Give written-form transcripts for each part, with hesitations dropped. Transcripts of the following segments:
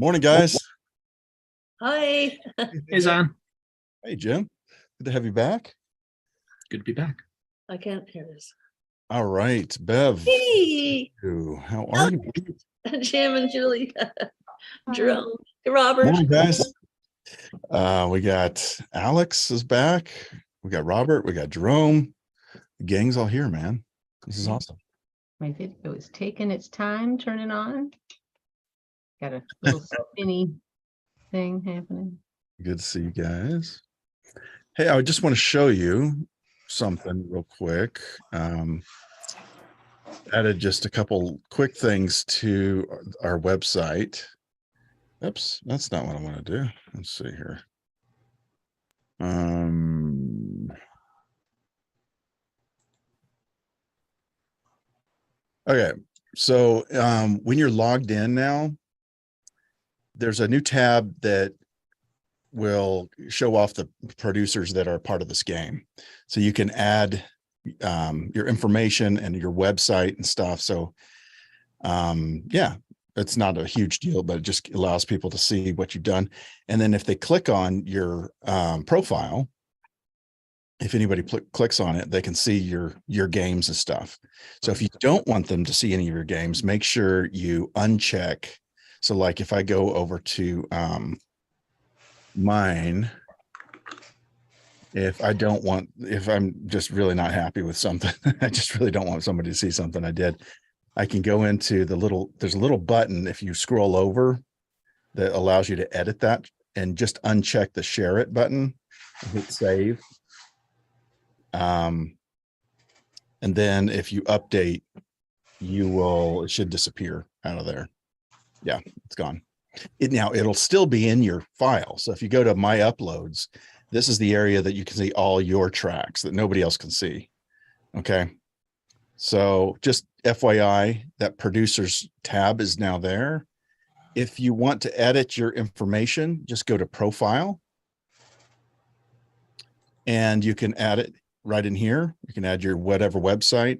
Morning, guys. Hi. Hey, Zan. Hey, Jim. Good to have you back. Good to be back. I can't hear this. All right, Bev. Hey, How are you? Jim and Julie. Jerome, Robert. Morning, guys. We got Alex is back. We got Robert. We got Jerome. The gang's all here, man. This is awesome. My video is taking its time turning on. Got a little spinny thing happening. Good to see you guys. Hey, I just want to show you something real quick. Added just a couple quick things to our website. Oops, that's not what I want to do. Let's see here. Okay, so when you're logged in now, there's a new tab that will show off the producers that are part of this game. So you can add your information and your website and stuff. So yeah, it's not a huge deal, but it just allows people to see what you've done. And then if they click on your profile, if anybody clicks on it, they can see your games and stuff. So if you don't want them to see any of your games, make sure you uncheck. So like if I go over to mine, if I'm just really not happy with something, I just really don't want somebody to see something I did, I can go into there's a little button if you scroll over that allows you to edit that, and just uncheck the share it button, hit save. And then if you update, it should disappear out of there. Yeah, it's gone. It'll still be in your file. So if you go to my uploads, this is the area that you can see all your tracks that nobody else can see. Okay. So just FYI, that producers tab is now there. If you want to edit your information, just go to profile and you can add it right in here. You can add your whatever website,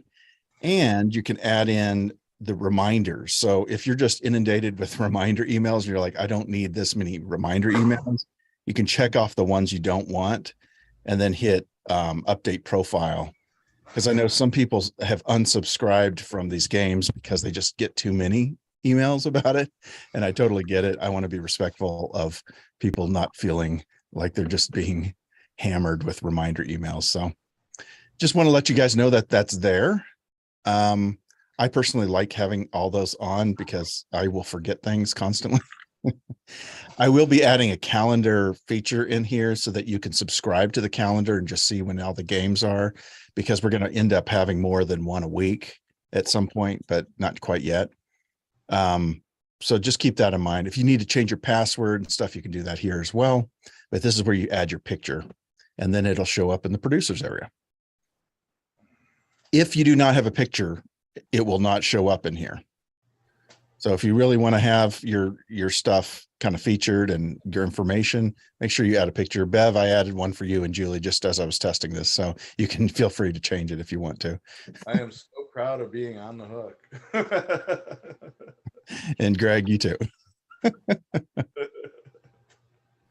and you can add in the reminders. So if you're just inundated with reminder emails and you're like, I don't need this many reminder emails, you can check off the ones you don't want and then hit update profile. Because I know some people have unsubscribed from these games because they just get too many emails about it. And I totally get it. I want to be respectful of people not feeling like they're just being hammered with reminder emails. So just want to let you guys know that that's there. I personally like having all those on because I will forget things constantly. I will be adding a calendar feature in here so that you can subscribe to the calendar and just see when all the games are, because we're going to end up having more than one a week at some point, but not quite yet. So just keep that in mind. If you need to change your password and stuff, you can do that here as well. But this is where you add your picture, and then it'll show up in the producers area. If you do not have a picture, it will not show up in here. So if you really want to have your stuff kind of featured and your information, make sure you add a picture. Bev, I added one for you and Julie just as I was testing this, so you can feel free to change it if you want to. I am so proud of being on the hook. And Greg, you too.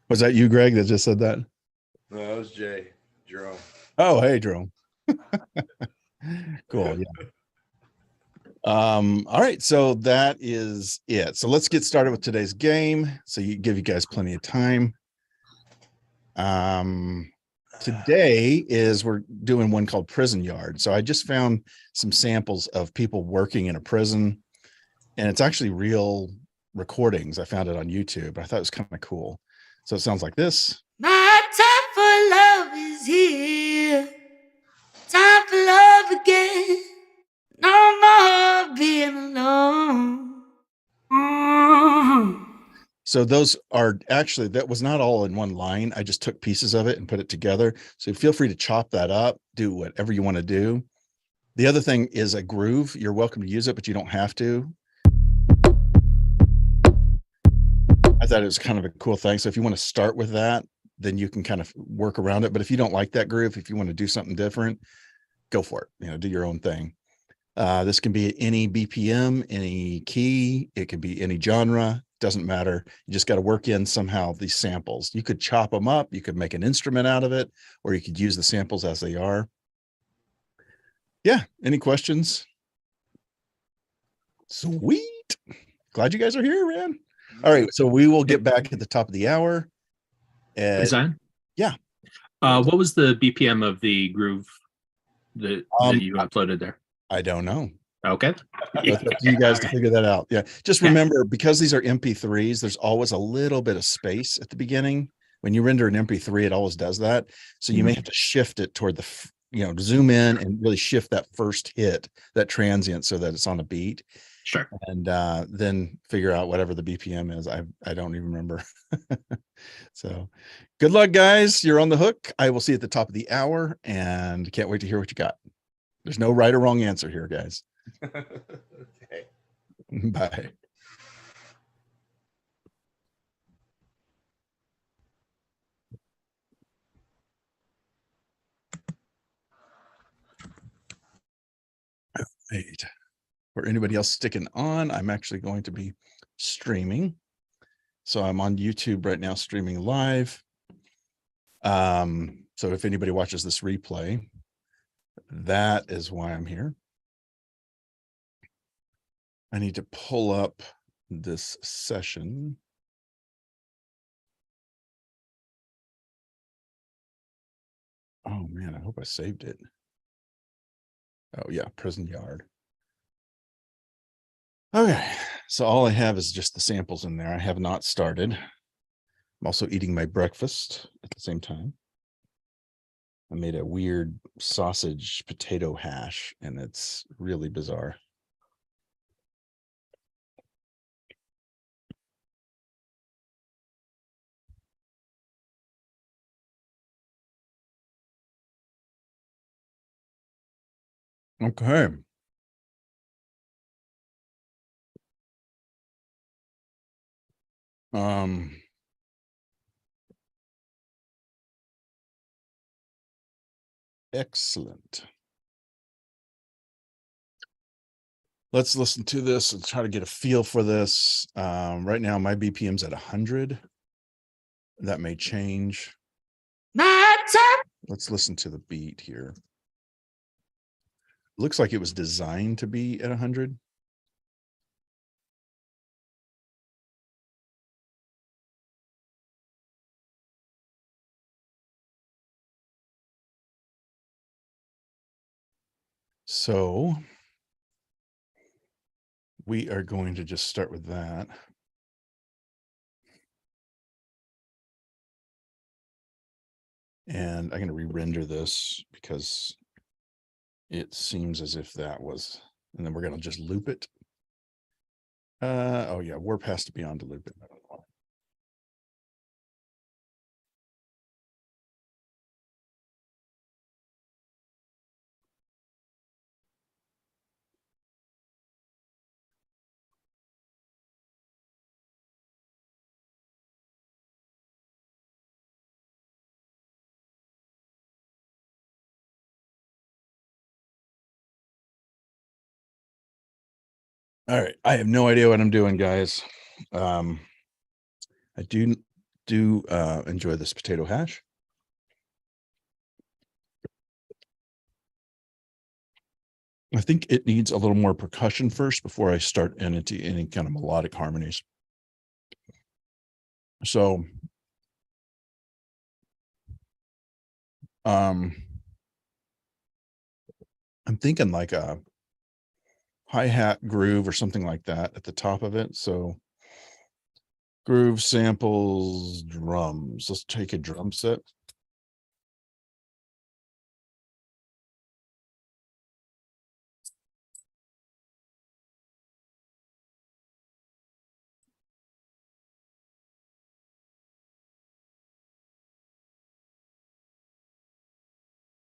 Was that you, Greg, that just said that? No, that was Jerome. Oh, hey, Jerome. Cool. Yeah. All right, so that is it. So let's get started with today's game. So give you guys plenty of time. Today we're doing one called Prison Yard. So I just found some samples of people working in a prison, and it's actually real recordings. I found it on YouTube. I thought it was kind of cool. So it sounds like this. My time for love is here. Time for love again. No more being alone. So those are actually, that was not all in one line. I just took pieces of it and put it together. So feel free to chop that up, do whatever you want to do. The other thing is a groove. You're welcome to use it, but you don't have to. I thought it was kind of a cool thing. So if you want to start with that, then you can kind of work around it. But if you don't like that groove, if you want to do something different, go for it. Do your own thing. This can be any BPM, any key. It could be any genre. Doesn't matter. You just got to work in somehow these samples. You could chop them up. You could make an instrument out of it, or you could use the samples as they are. Yeah. Any questions? Sweet. Glad you guys are here, man. All right. So we will get back at the top of the hour. Hey, Zion? Yeah. What was the BPM of the groove that you uploaded there? I don't know. Okay. It's up to you guys to figure that out. Yeah. Just remember, because these are MP3s, there's always a little bit of space at the beginning. When you render an MP3, it always does that. So you may have to shift it toward the, zoom in and really shift that first hit, that transient, so that it's on a beat. Sure. And then figure out whatever the BPM is. I don't even remember. So good luck, guys. You're on the hook. I will see you at the top of the hour and can't wait to hear what you got. There's no right or wrong answer here, guys. Okay. Bye. Right. For anybody else sticking on, I'm actually going to be streaming. So I'm on YouTube right now, streaming live. So if anybody watches this replay, that is why I'm here. I need to pull up this session. Oh man, I hope I saved it. Oh yeah, prison yard. Okay, so all I have is just the samples in there. I have not started. I'm also eating my breakfast at the same time. I made a weird sausage potato hash, and it's really bizarre. Okay. Excellent. Let's listen to this and try to get a feel for this. Right now, my BPM's at 100. That may change. Let's listen to the beat here. Looks like it was designed to be at 100. So we are going to just start with that. And I'm going to re-render this because it seems as if that was, and then we're going to just loop it. Oh yeah, warp has to be on to loop it. All right, I have no idea what I'm doing, guys. I do enjoy this potato hash. I think it needs a little more percussion first before I start into any kind of melodic harmonies. So, I'm thinking like a hi-hat groove or something like that at the top of it. So groove, samples, drums. Let's take a drum set.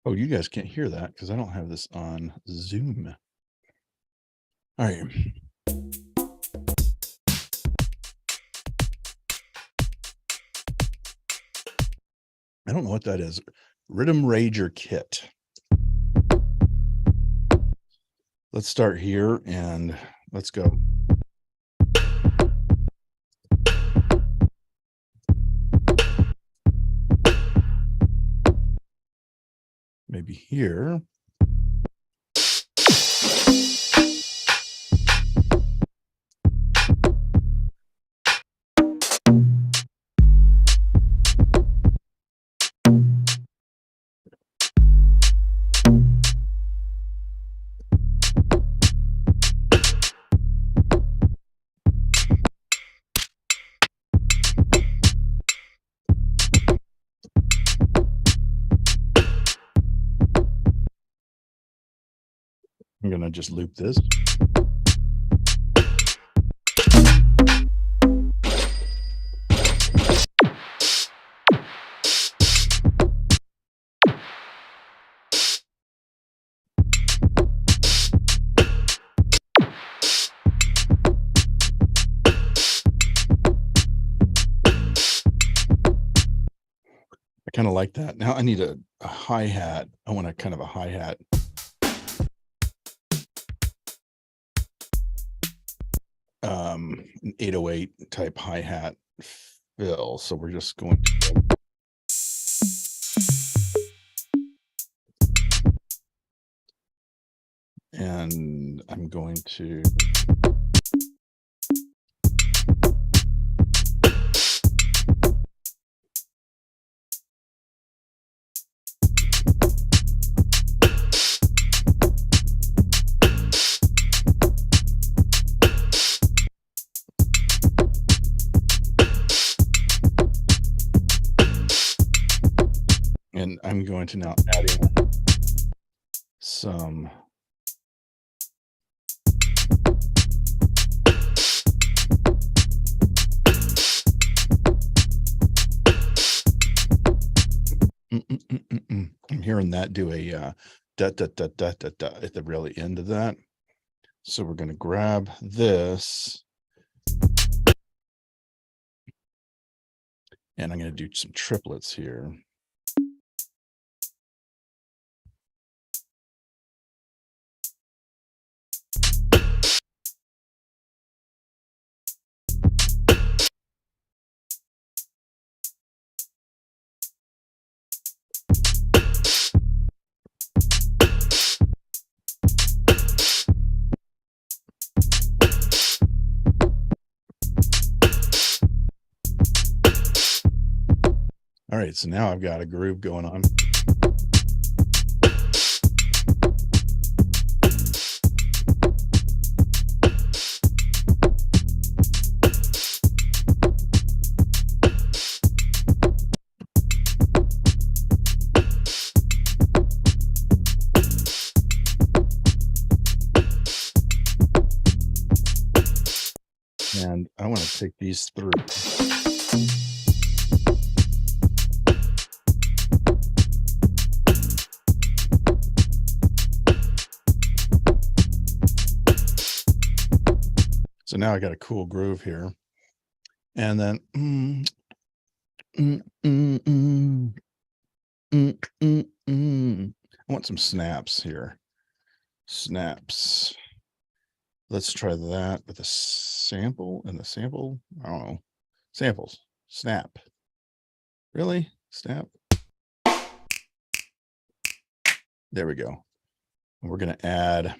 Oh, you guys can't hear that because I don't have this on Zoom. All right. I don't know what that is. Rhythm Rager kit. Let's start here and let's go. Maybe here. I'm going to just loop this. I kind of like that. Now I need a hi-hat. I want a kind of a hi-hat. An 808 type hi-hat fill. So we're just going to and I'm going to and I'm going to now add in some I'm hearing that do a da da da da da da at the really end of that. So we're going to grab this and I'm going to do some triplets here. All right, so now I've got a groove going on. And I want to take these through. So now I got a cool groove here. And then I want some snaps here. Snaps. Let's try that with a sample and the sample. I don't know. Samples. Snap. Really? Snap. There we go. And we're going to add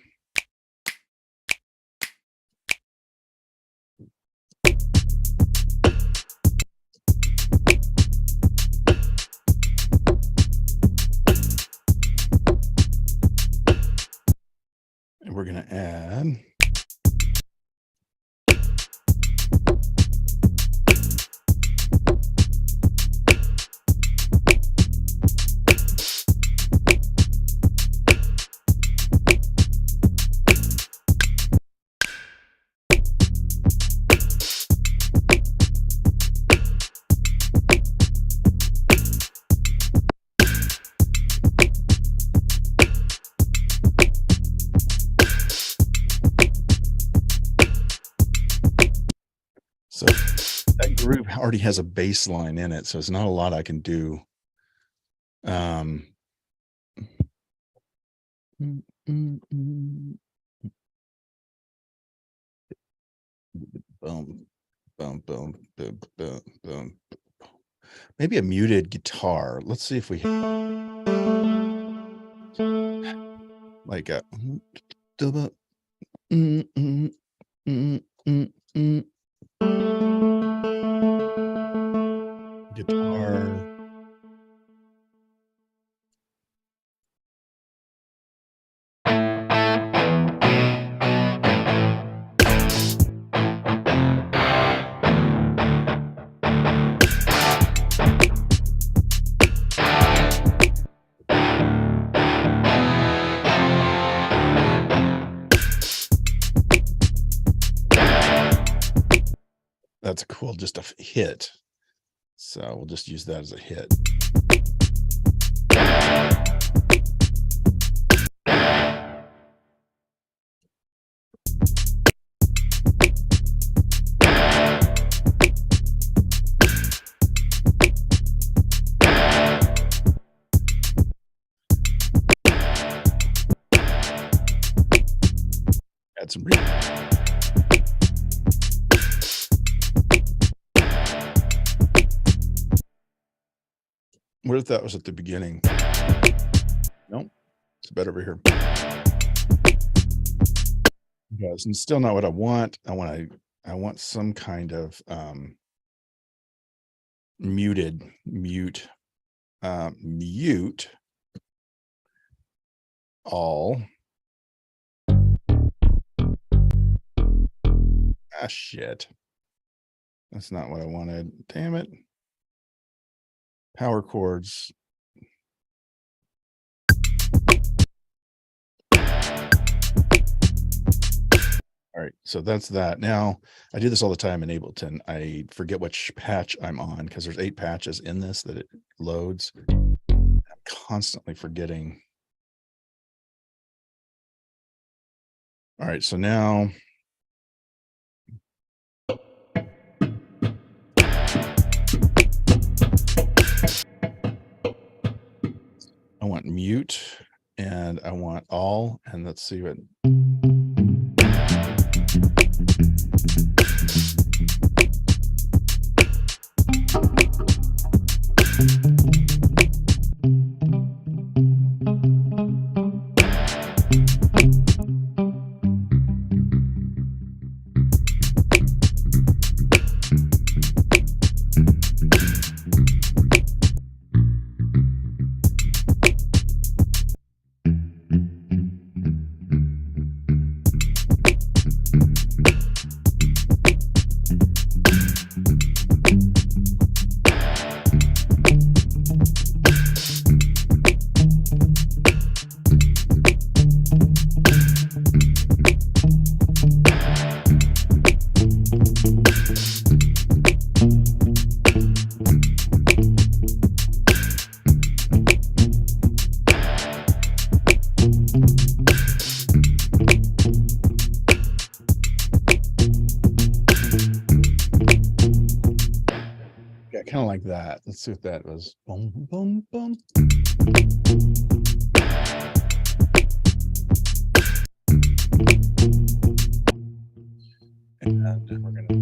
and we're going to add so that groove already has a bass line in it, so it's not a lot I can do. Boom, boom, boom, boom, boom, boom. Maybe a muted guitar. Let's see if we like a guitar. That's cool, just a hit. So we'll just use that as a hit. Add some What if that was at the beginning? Nope, it's better over here. Yes, and still not what I want. I want some kind of mute all. Ah, shit. That's not what I wanted. Damn it. Power chords. All right, so that's that. Now, I do this all the time in Ableton. I forget which patch I'm on because there's 8 patches in this that it loads. I'm constantly forgetting. All right, so now I want mute and I want all, and let's see what. Yeah, kind of like that. Let's see what that was. Boom, boom, boom. And we're gonna do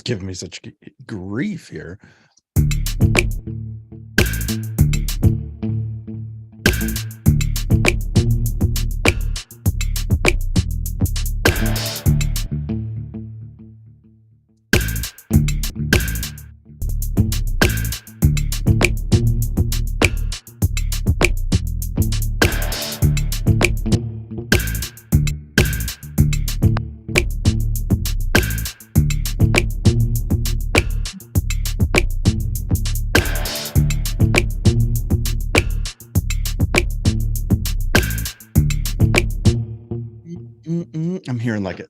giving me such grief here. I'm hearing like a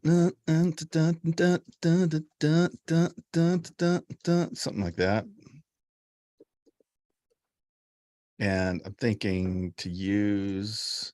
something like that. And I'm thinking to use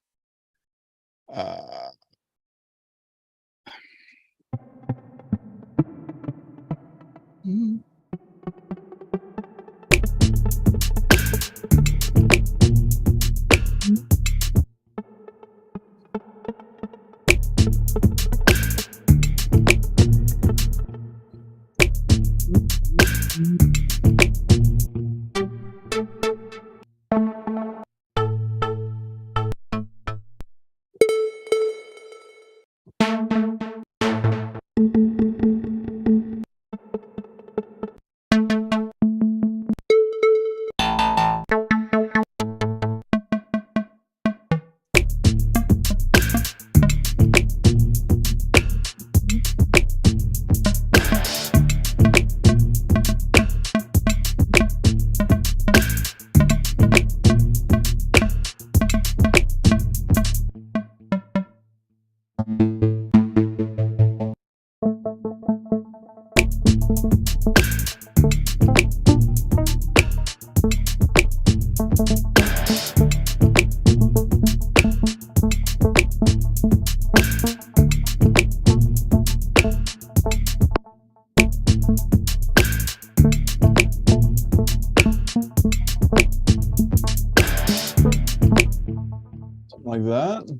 something like that.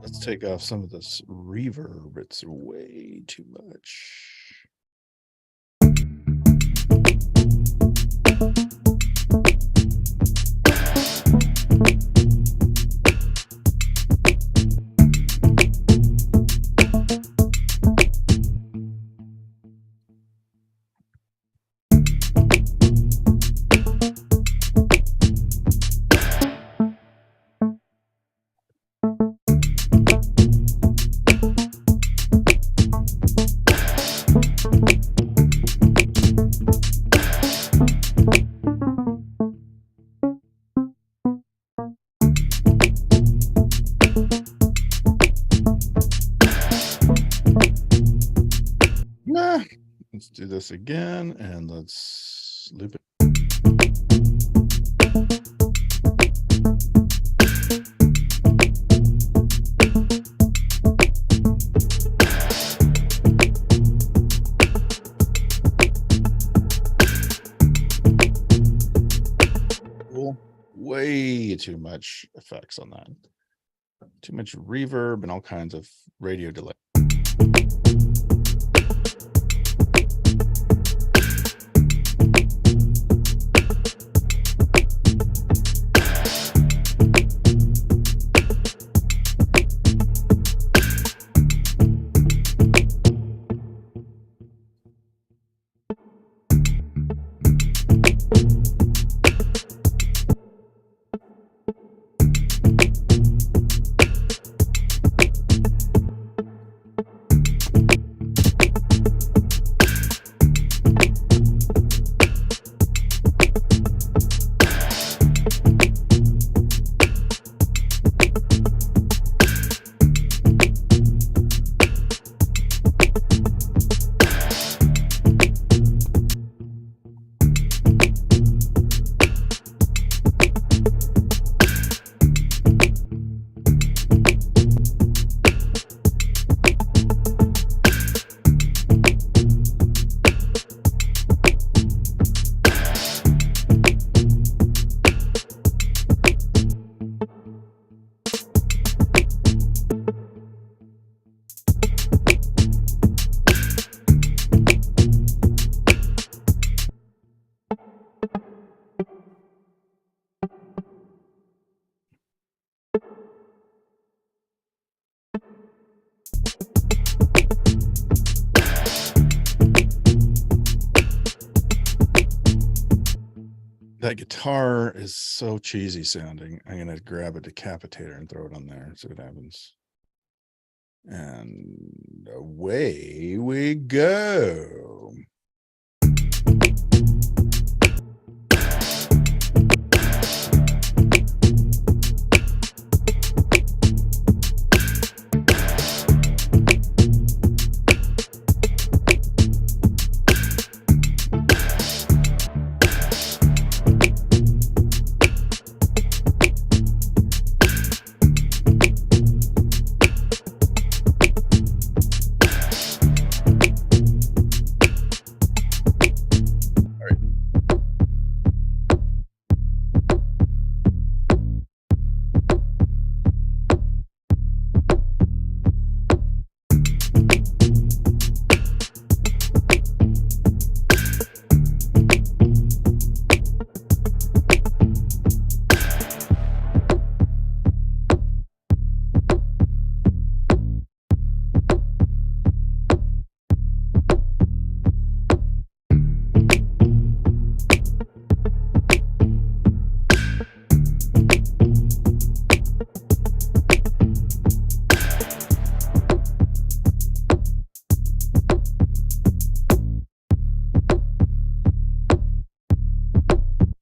Let's take off some of this reverb. It's way too much. Let's do this again and let's loop it. Cool. Way too much effects on that. Too much reverb and all kinds of radio delay. That guitar is so cheesy sounding. I'm gonna grab a decapitator and throw it on there and see what happens. And away we go.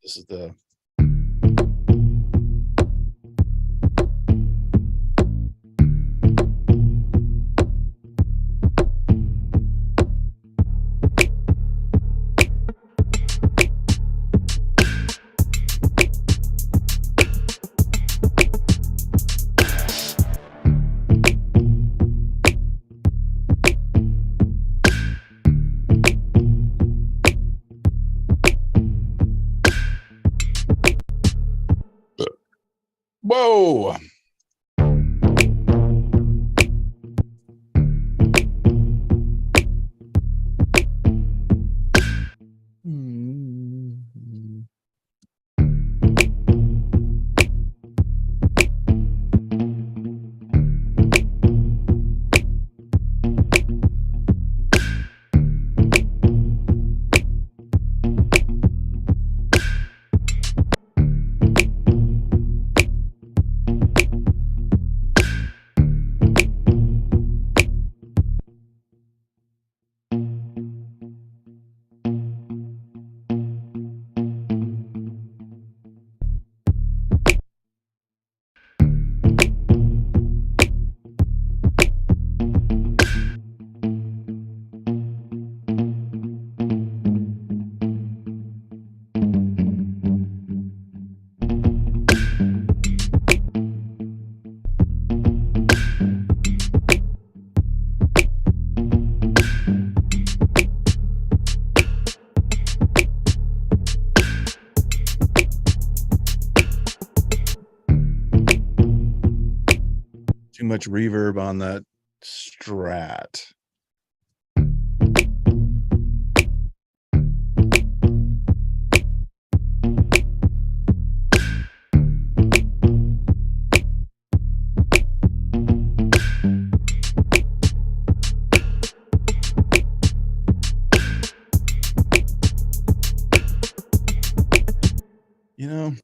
This is the whoa. Mm. Too much reverb on that Strat. You know,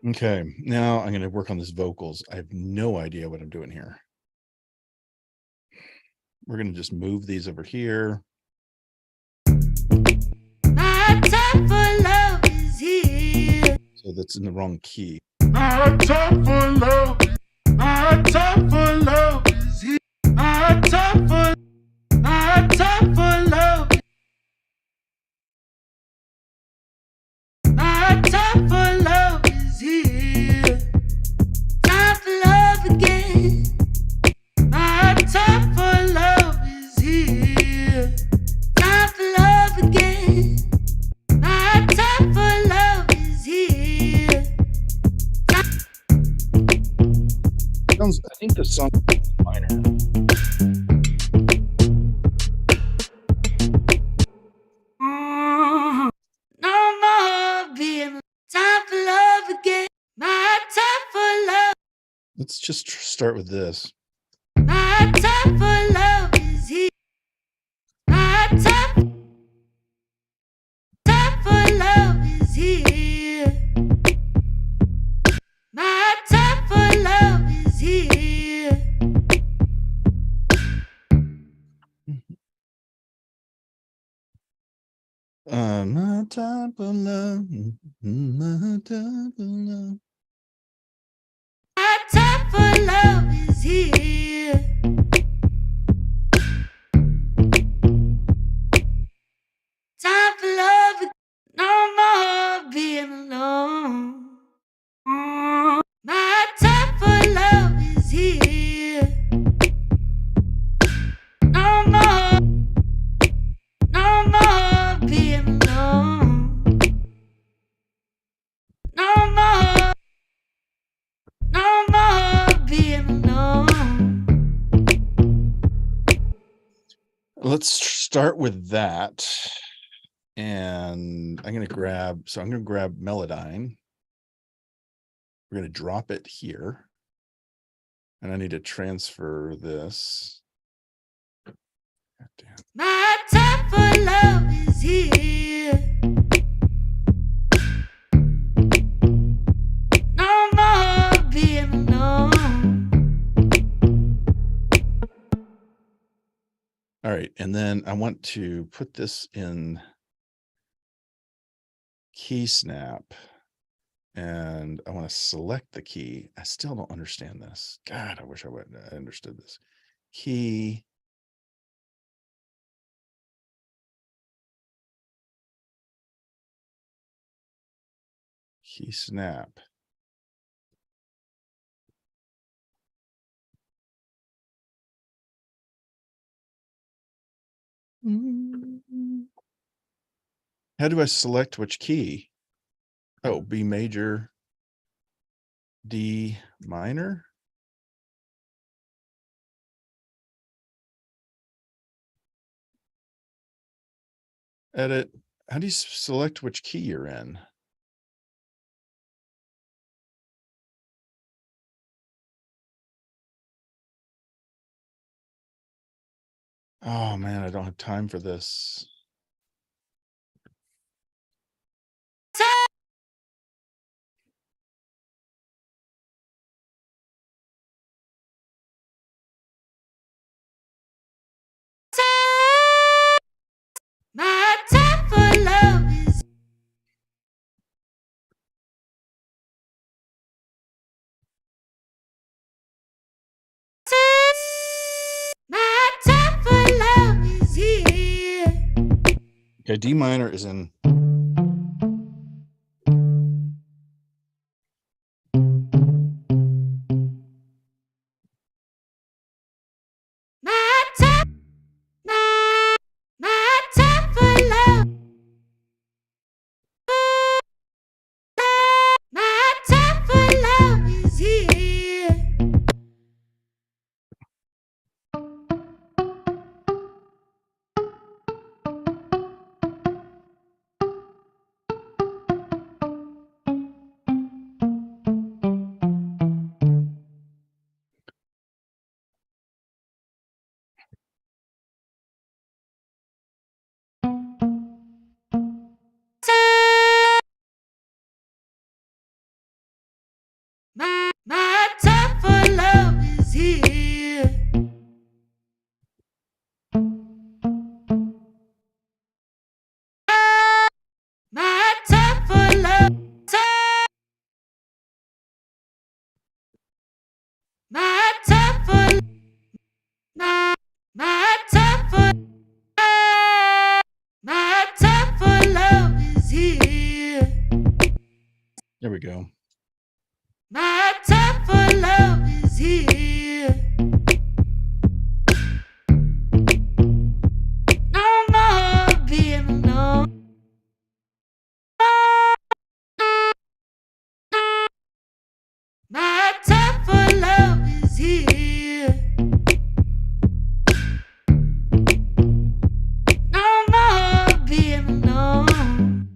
Okay, now I'm going to work on this vocals. I have no idea what I'm doing here. We're going to just move these over here. My time for love is here. So that's in the wrong key. My time for love. My time for love is here. My time for love. My time for love is here. Time for love again. My time for love is here. Time for love again. My time for love is here. I think the song is minor. No more being time for love again. My time for love. Let's just start with this. My time for love is here. My time for love is here. My time for love is here. My time for love. My time for love. My time for love is here. Time for love, no more being alone. My time for love is here. No more being alone. No more being alone. Let's start with that. And I'm going to grab Melodyne. We're going to drop it here. And I need to transfer this. God damn. My time for love is here. No more being alone. All right. And then I want to put this in key snap. And I want to select the key. I still don't understand this. God, I wish I understood this. Key. Key snap. How do I select which key? Oh, B major, D minor. Edit. How do you select which key you're in? Oh man, I don't have time for this. My time for love is my time for love is here. Okay, D minor is in. My time for love. My time for love is here. My time for love is here. My time for love. My time for my time for my time for love is here. There we go. My time for love is here. No more being alone. My time for love is here. No more being alone.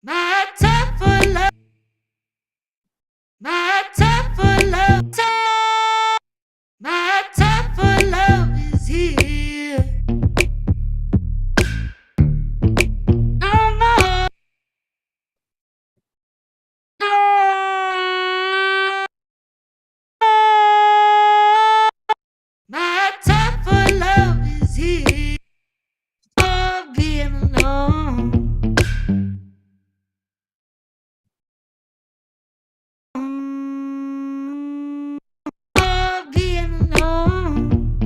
My time for love. My time for love. My time for love is here. No more. My time for love is here. Oh, being alone. Oh, being alone.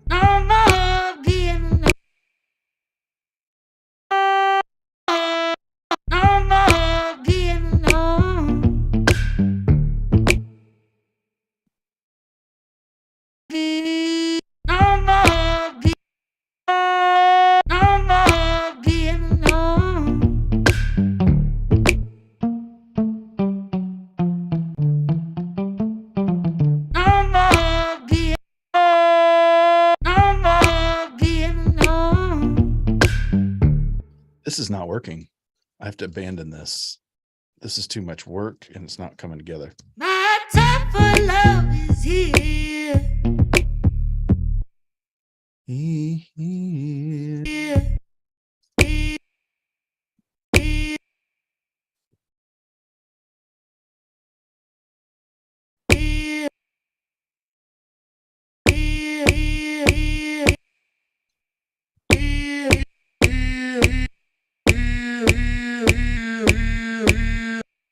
No more being alone. No more being alone. No more being no more being alone. No more being no more being alone. This is not working. I have to abandon this. This is too much work and it's not coming together. My time for love is here. Here.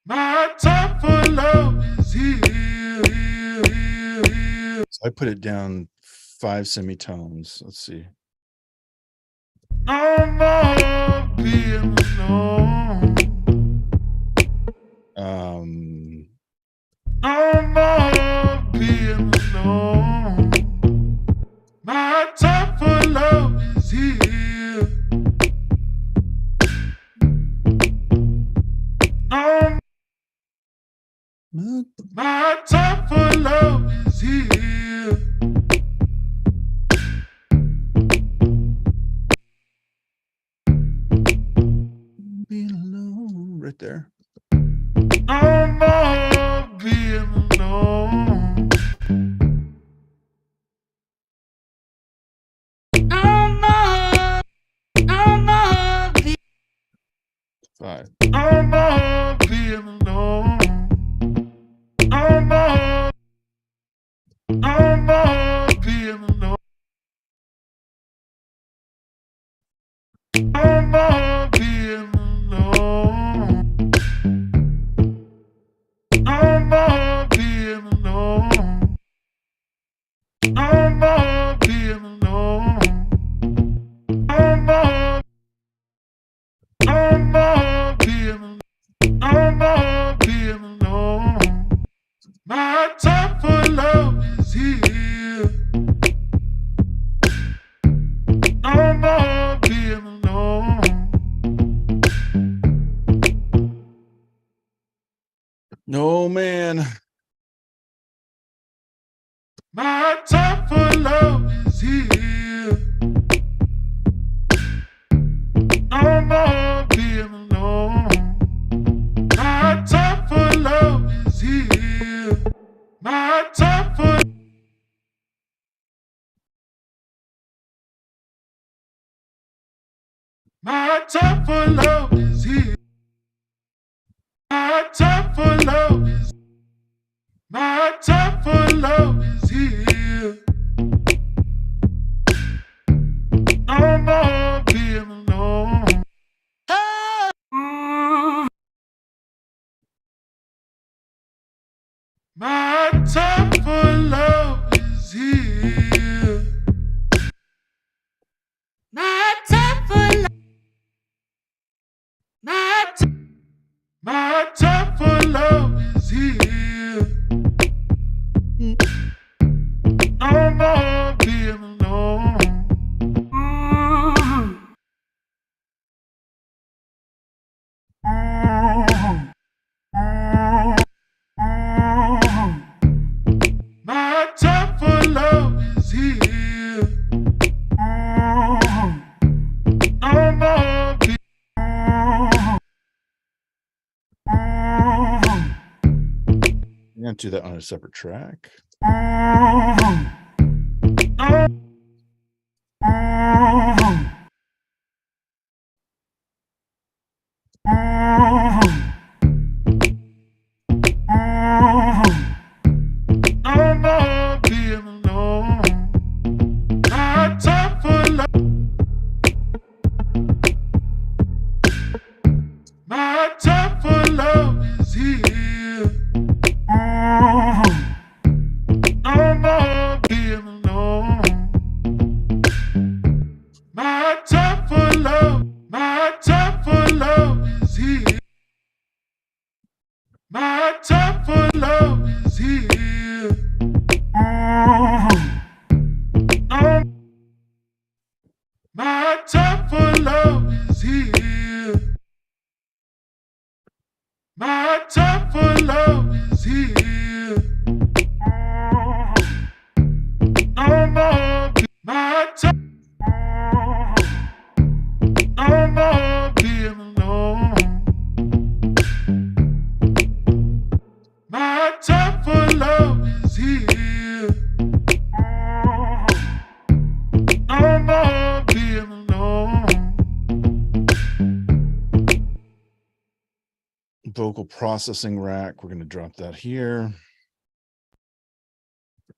My time for love is here. So I put it down 5 semitones. Let's see. No more being alone. No more being alone. My time for love is here. No, my time for love is here. Being alone right there. No more being alone. No more. No more being 5. No more being alone. No more. No more being alone. No more being alone. No more being alone. No more being alone. No more. No more being alone. No more being alone. My time for love is here. No more being alone. No, man. My time for love is here. My time for love is here. My time for love is. My time for love is here. No more being alone. My time for love is here. My time for love. My time for love is here. No more being alone. My time for love is here. No more being. I'm gonna do that on a separate track. No more being alone. My time for love. My time for love is here. No more being alone. My time for love. My time for love is here. My time for love is here. No. My time for love is here. My time for love is here. No more. My time. No more being alone. My time for love is here. No more being alone. Vocal processing rack. We're going to drop that here.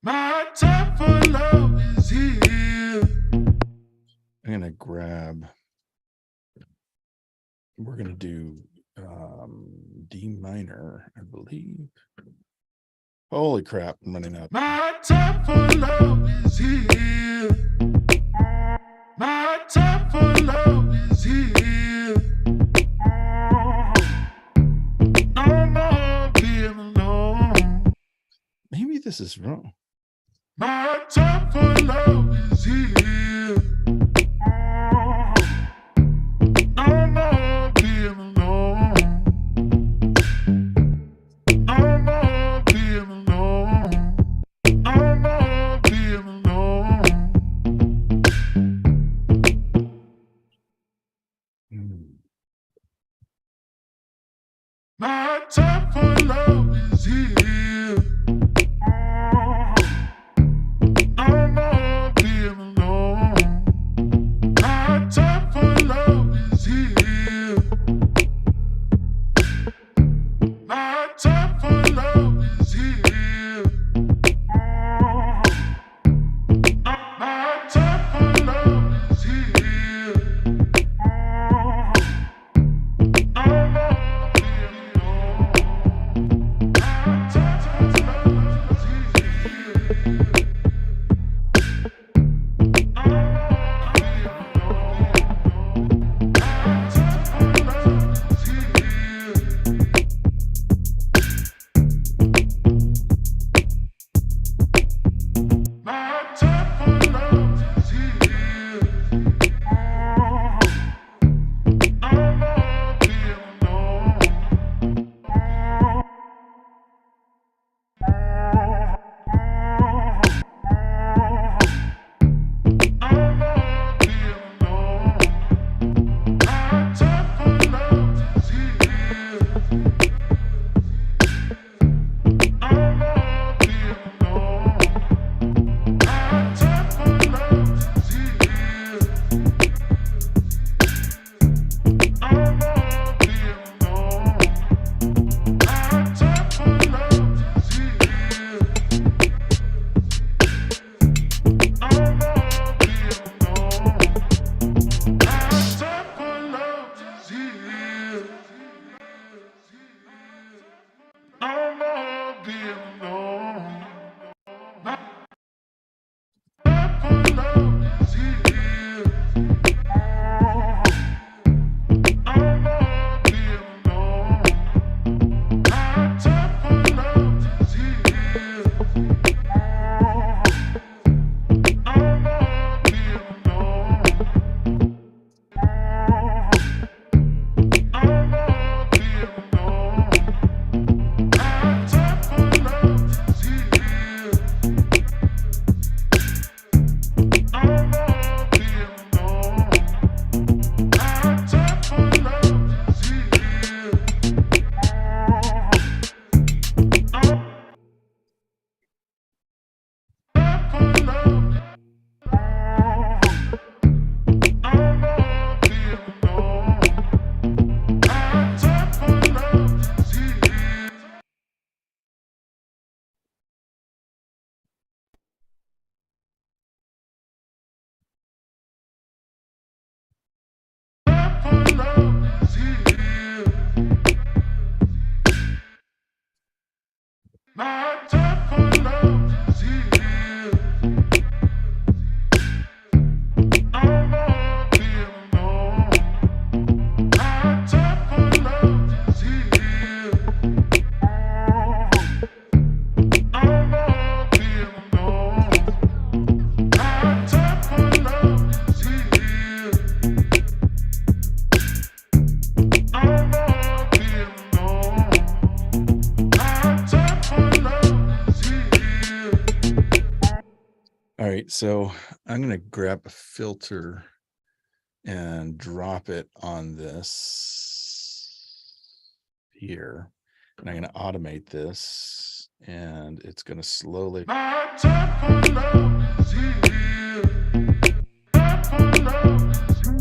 My time for love is here. I'm going to grab. We're going to do D minor, I believe. Holy crap, I'm running out. My time for love is here. My time for love is here. No more being alone. Maybe this is wrong. My time for love is here. No more being alone. No more being alone. No more being alone. My time for love is here. No more being alone. So I'm going to grab a filter and drop it on this here. And I'm going to automate this, and it's going to slowly. My time for love is here. Time for love is here.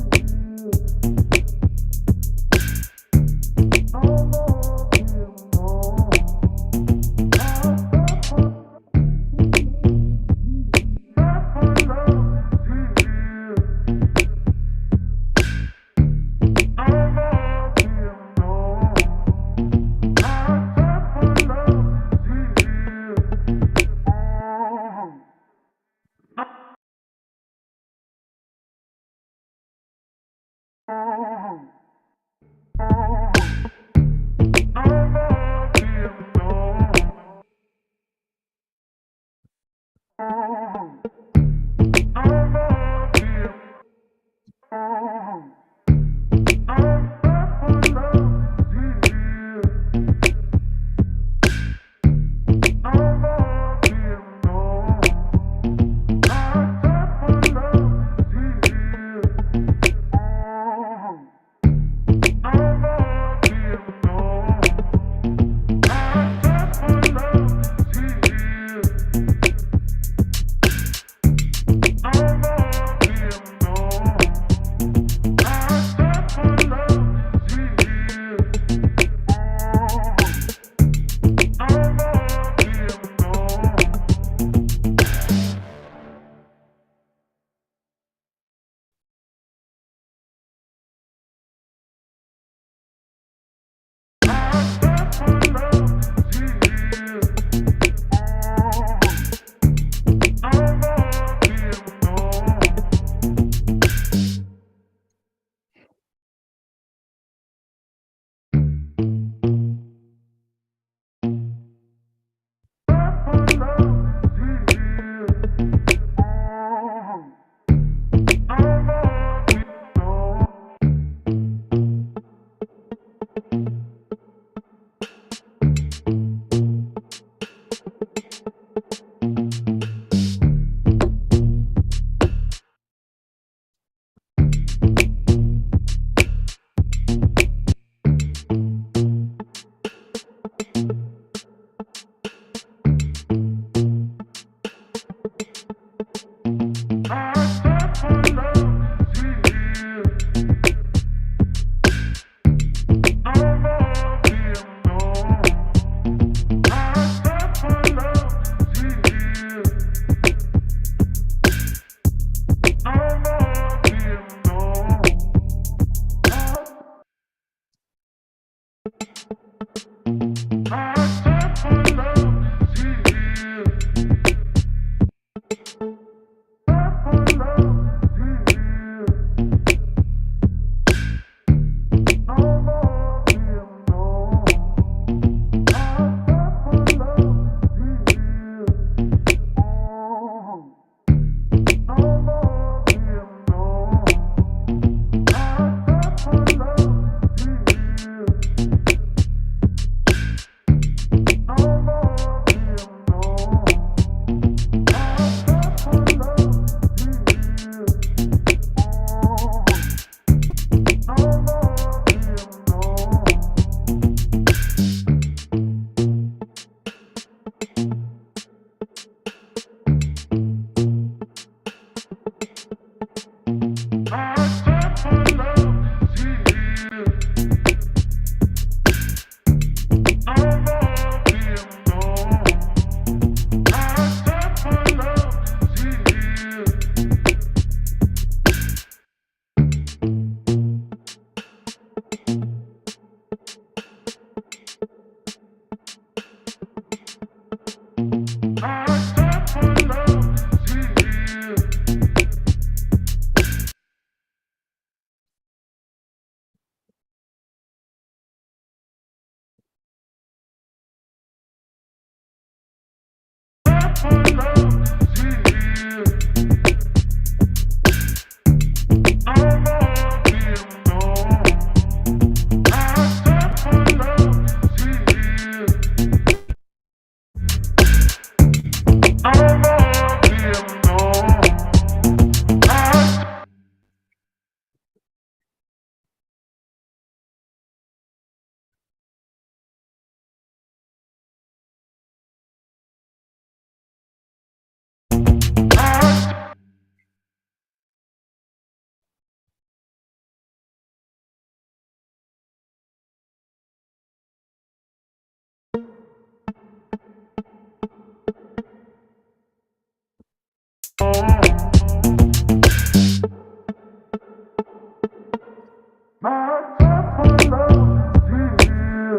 My time for love is here.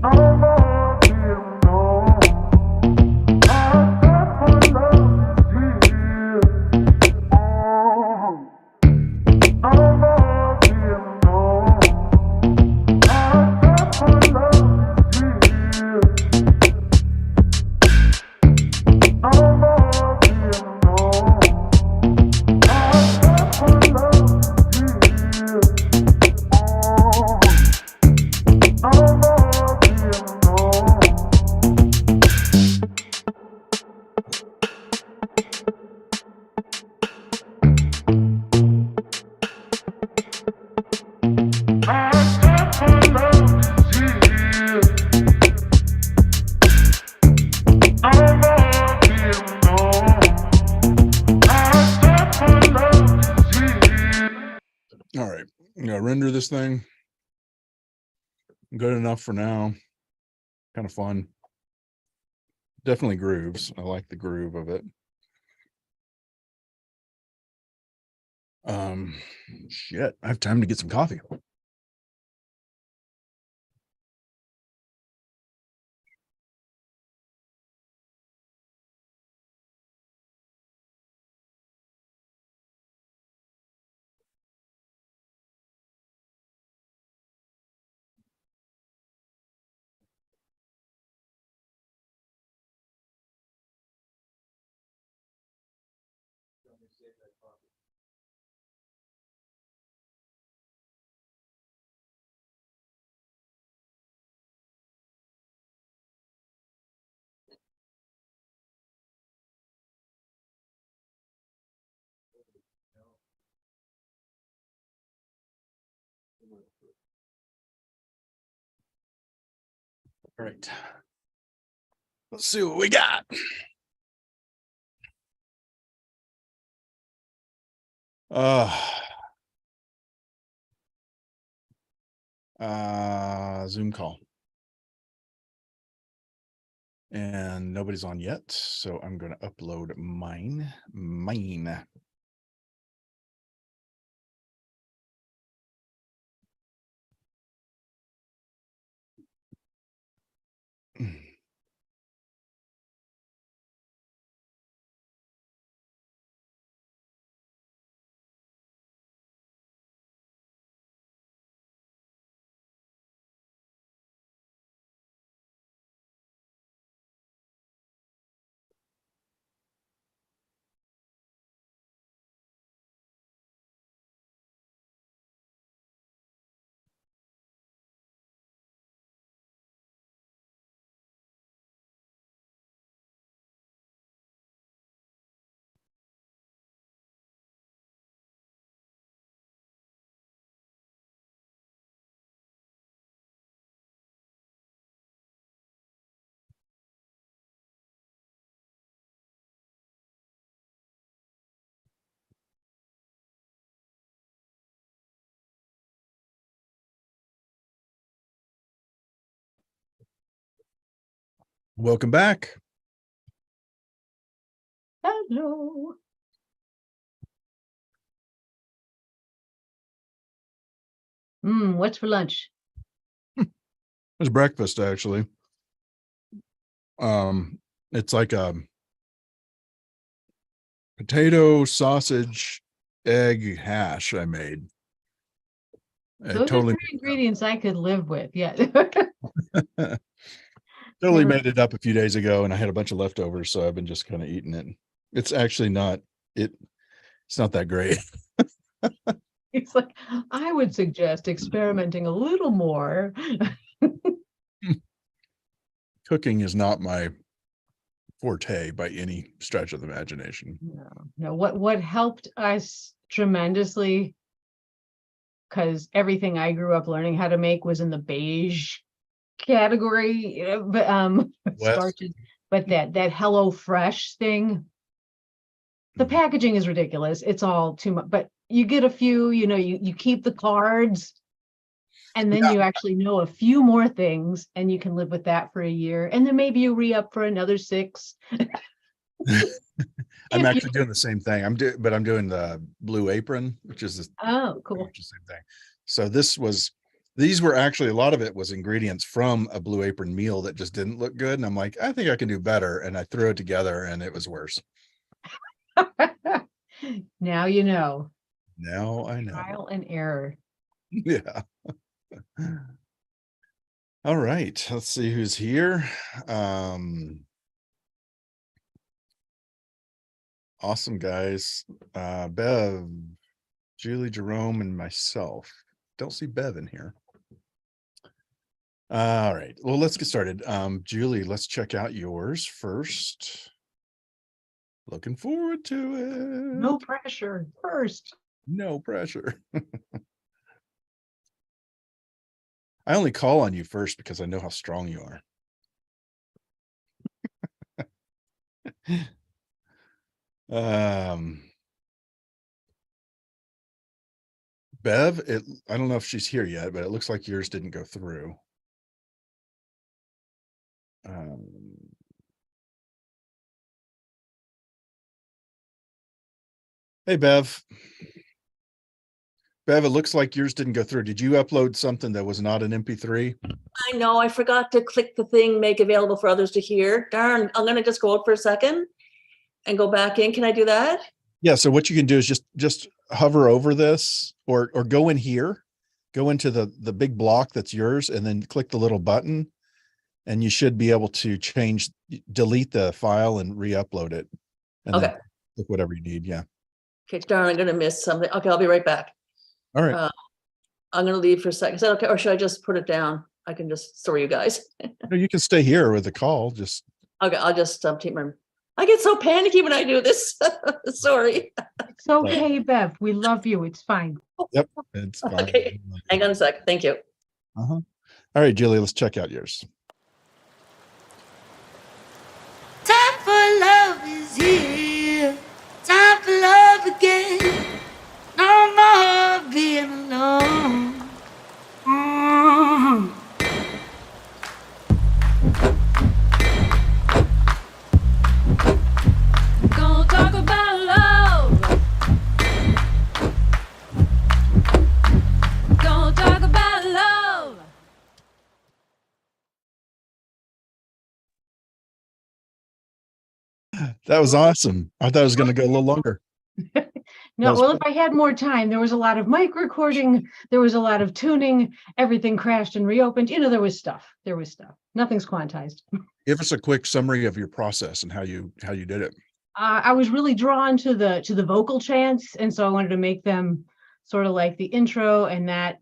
No more being alone. My time for love is here. No more being alone. My time for love is here. No more being alone. My time for love is here. No more being alone. My time for love is here. No more being alone. My time for love is here. All right, I'm gonna render this thing. Good enough for now. Kind of fun. Definitely grooves. I like the groove of it. Shit, I have time to get some coffee. All right. Let's see what we got. Zoom call. And nobody's on yet, so I'm going to upload mine. Welcome back. Hello. What's for lunch? It's breakfast, actually. It's like a potato, sausage, egg hash I made. I Those totally are three ingredients I could live with. Yeah. totally Never- made it up a few days ago, and I had a bunch of leftovers, so I've been just kind of eating it. It's actually not it's not that great. It's like, I would suggest experimenting a little more. Cooking is not my forte by any stretch of the imagination. No, what helped us tremendously, because everything I grew up learning how to make was in the beige category, but West. starches, but that Hello Fresh thing, the Mhm. packaging is ridiculous. It's all too much, but you get a few, you keep the cards, and then Yeah. you actually know a few more things, and you can live with that for a year, and then maybe you re-up for another 6. I'm If you- actually doing the same thing. I'm doing the Blue Apron, which is Oh, cool. the same thing. So these were actually, a lot of it was ingredients from a Blue Apron meal that just didn't look good. And I'm like, I think I can do better. And I threw it together and it was worse. Now you know. Now I know. Trial and error. Yeah. All right. Let's see who's here. Awesome, guys. Bev, Julie, Jerome, and myself. Don't see Bev in here. All right. Well, let's get started. Julie, let's check out yours first. Looking forward to it. No pressure. First. No pressure. I only call on you first because I know how strong you are. Bev, I don't know if she's here yet, but it looks like yours didn't go through. Hey, Bev. Bev, it looks like yours didn't go through. Did you upload something that was not an MP3? I know, I forgot to click the thing, make available for others to hear. Darn, I'm gonna just go out for a second and go back in. Can I do that? Yeah. So what you can do is just hover over this or go in here, go into the big block that's yours, and then click the little button, and you should be able to delete the file and re-upload it. And Okay. then click whatever you need. Yeah. Okay, darn, I'm gonna miss something. Okay, I'll be right back. All right. I'm gonna leave for a second. Is that okay? Or should I just put it down? I can just store you guys. No, you can stay here with the call. Just Okay, I'll just take my. I get so panicky when I do this. Sorry. It's okay, Bev. We love you. It's fine. it's fine. Okay. Hang on a sec. Thank you. All right, Julie, let's check out yours. Time for love is here. Time for love again. No more being alone. Mm. Gonna talk about love. Gonna talk about love. That was awesome. I thought it was going to go a little longer. No, was well, if I had more time, there was a lot of mic recording, there was a lot of tuning, everything crashed and reopened. There was stuff. Nothing's quantized. Give us a quick summary of your process and how you did it. I was really drawn to the vocal chants, and so I wanted to make them sort of like the intro, and that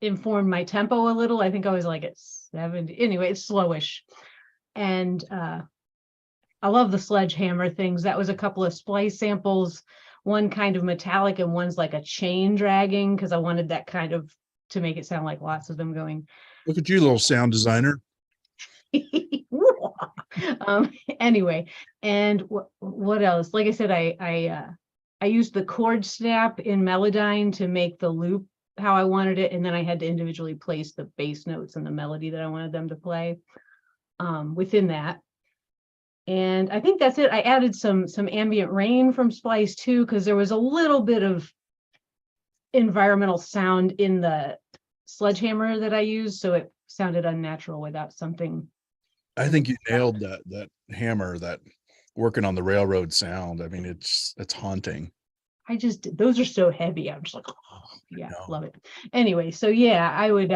informed my tempo a little. I think I was like at 70. Anyway, it's slowish, and I love the sledgehammer things. That was a couple of splice samples, one kind of metallic and one's like a chain dragging, because I wanted that kind of to make it sound like lots of them going. Look at you, little sound designer. Anyway, and what else? Like I said, I used the chord snap in Melodyne to make the loop how I wanted it, and then I had to individually place the bass notes and the melody that I wanted them to play within that. And I think that's it. I added some ambient rain from Splice too, because there was a little bit of environmental sound in the sledgehammer that I used, so it sounded unnatural without something. I think you nailed that hammer, that working on the railroad sound. I mean, it's haunting. Those are so heavy. I'm just like, oh, yeah, No. love it. Anyway, so yeah, I would.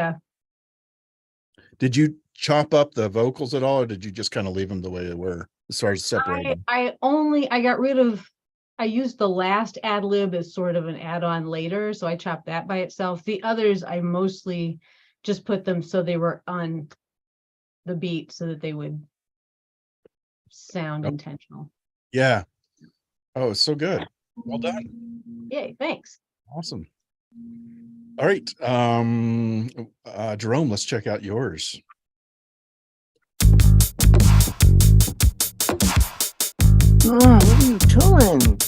Did you chop up the vocals at all, or did you just kind of leave them the way they were as far as separating? I used the last ad lib as sort of an add-on later, so I chopped that by itself. The others, I mostly just put them so they were on the beat so that they would sound intentional. Yeah. Oh, it's so good. Well done. Yay, thanks. Awesome. All right. Jerome, let's check out yours. What are you doing?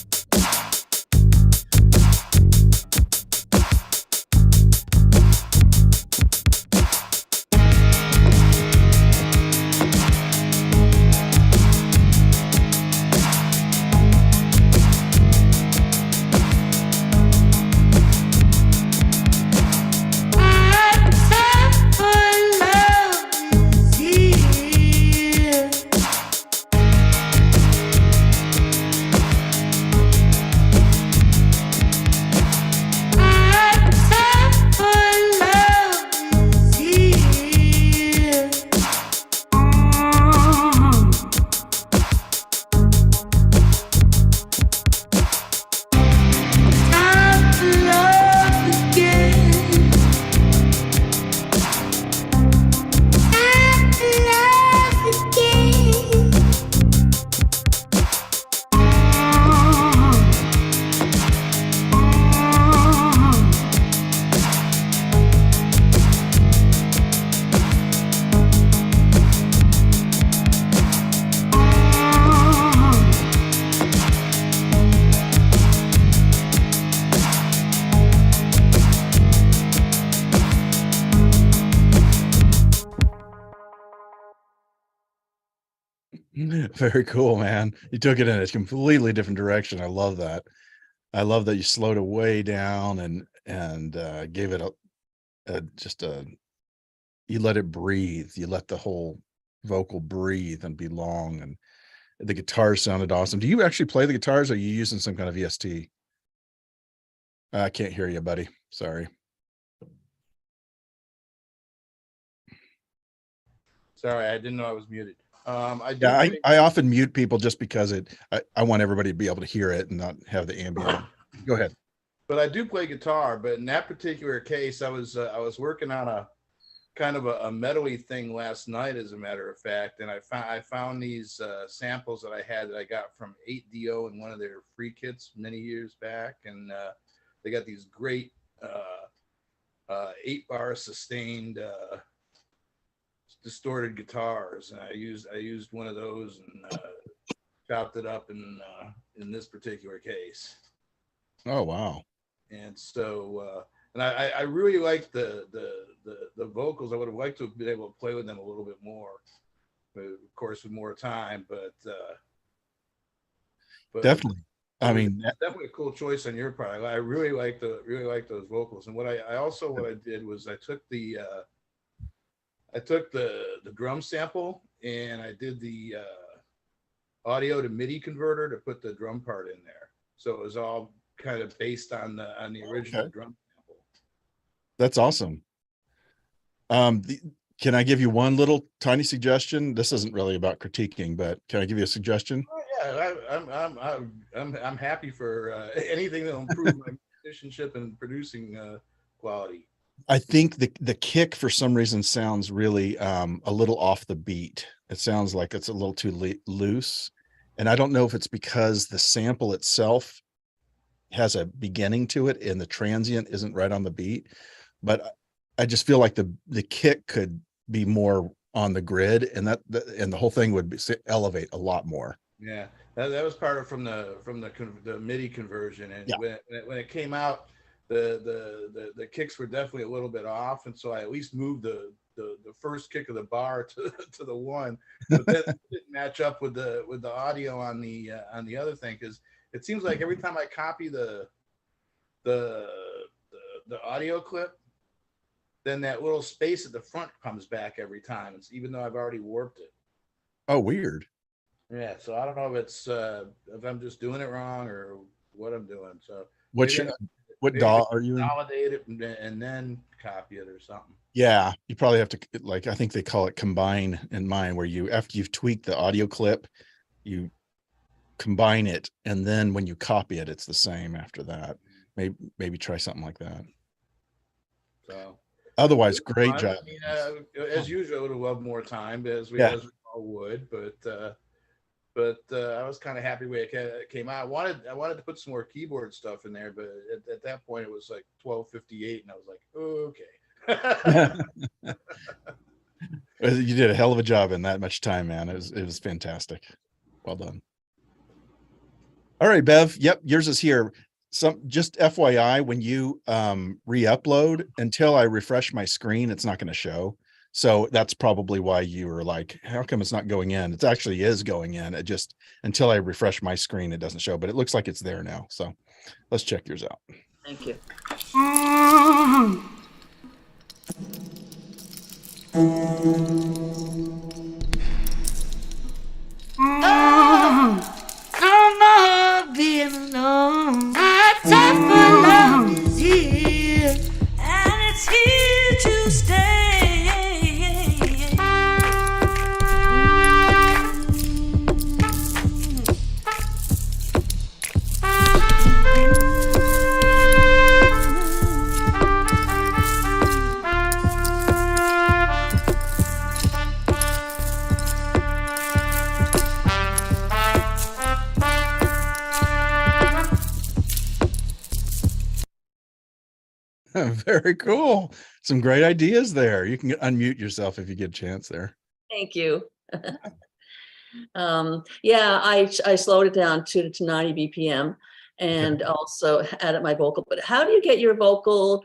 Very cool, man. You took it in a completely different direction. I love that. I love that you slowed it way down and gave it you let it breathe. You let the whole vocal breathe and be long, and the guitar sounded awesome. Do you actually play the guitars, or are you using some kind of EST? I can't hear you, buddy. Sorry. Sorry, I didn't know I was muted. I do Yeah, play- I often mute people just because I want everybody to be able to hear it and not have the ambient. Go ahead. but I do play guitar. But in that particular case, I was working on a kind of a medley thing last night, as a matter of fact, and I found these samples that I got from 8DO in one of their free kits many years back, and they got these great 8-bar sustained distorted guitars, and I used one of those and chopped it up in this particular case. Oh, wow. And so and I really like the vocals. I would have liked to have been able to play with them a little bit more, but of course with more time. But Definitely. I mean, definitely a cool choice on your part. I really like those vocals. And what I did was I took the drum sample and I did the audio to MIDI converter to put the drum part in there. So it was all kind of based on the original drum sample. that's awesome. Can I give you one little tiny suggestion? This isn't really about critiquing, but can I give you a suggestion? Oh, yeah, I'm happy for anything that'll improve my musicianship and producing quality. I think the kick for some reason sounds really a little off the beat. It sounds like it's a little too loose. And I don't know if it's because the sample itself has a beginning to it and the transient isn't right on the beat, but I just feel like the kick could be more on the grid, and and the whole thing would elevate a lot more. Yeah, that was part of from the MIDI conversion, and Yeah. when it came out, the kicks were definitely a little bit off, and so I at least moved the first kick of the bar to the one, but that didn't match up with the audio on the other thing, because it seems like every time I copy the audio clip, then that little space at the front comes back every time. It's even though I've already warped it. Oh, weird. Yeah, so I don't know if it's if I'm just doing it wrong or what I'm doing. So What DAW are you in? Validate it and then copy it or something. Yeah, you probably have to, like, I think they call it combine in mine, where after you've tweaked the audio clip, you combine it, and then when you copy it, it's the same after that. Maybe try something like that. So Otherwise, great job. I mean, as usual, I would have loved more time, as we all would, but I was kind of happy the way it came out. I wanted to put some more keyboard stuff in there, but at that point it was like 12:58, and I was like, oh, okay. You did a hell of a job in that much time, man. It was fantastic. Well done. All right, Bev. Yep, yours is here. Just FYI, when you re-upload, until I refresh my screen, it's not going to show. So that's probably why you were like, how come it's not going in? It actually is going in. It just, until I refresh my screen, it doesn't show, but it looks like it's there now. So let's check yours out. Thank you. No more being alone. Our time for love is here, and it's here to stay. Very cool. Some great ideas there. You can unmute yourself if you get a chance there. Thank you. Yeah, I slowed it down to 90 BPM. and also added my vocal. But how do you get your vocal?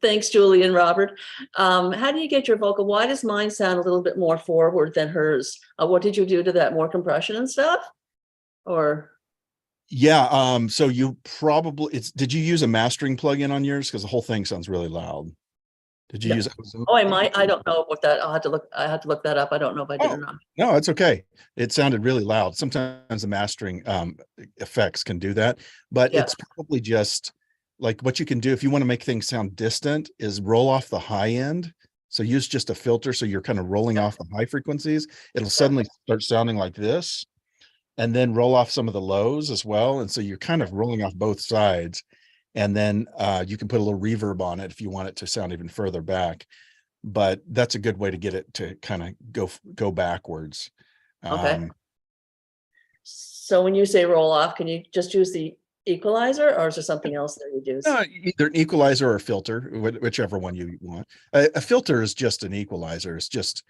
Thanks, Julie and Robert. How do you get your vocal? Why does mine sound a little bit more forward than hers? What did you do to that? More compression and stuff? Or Yeah. So you probably did you use a mastering plugin on yours? Because the whole thing sounds really loud. Did you No. use? oh, I might. I don't know about that. I had to look that up. I don't know if I did or not. No, it's okay. It sounded really loud. Sometimes the mastering effects can do that, but Yeah. it's probably just like what you can do if you want to make things sound distant is roll off the high end. So use just a filter. So you're kind of rolling off the high frequencies. It'll suddenly start sounding like this, and then roll off some of the lows as well. And so you're kind of rolling off both sides. And then you can put a little reverb on it if you want it to sound even further back. But that's a good way to get it to kind of go backwards. Okay. So when you say roll off, can you just use the equalizer, or is there something else that you use? Either an equalizer or a filter, whichever one you want. A filter is just an equalizer. It's just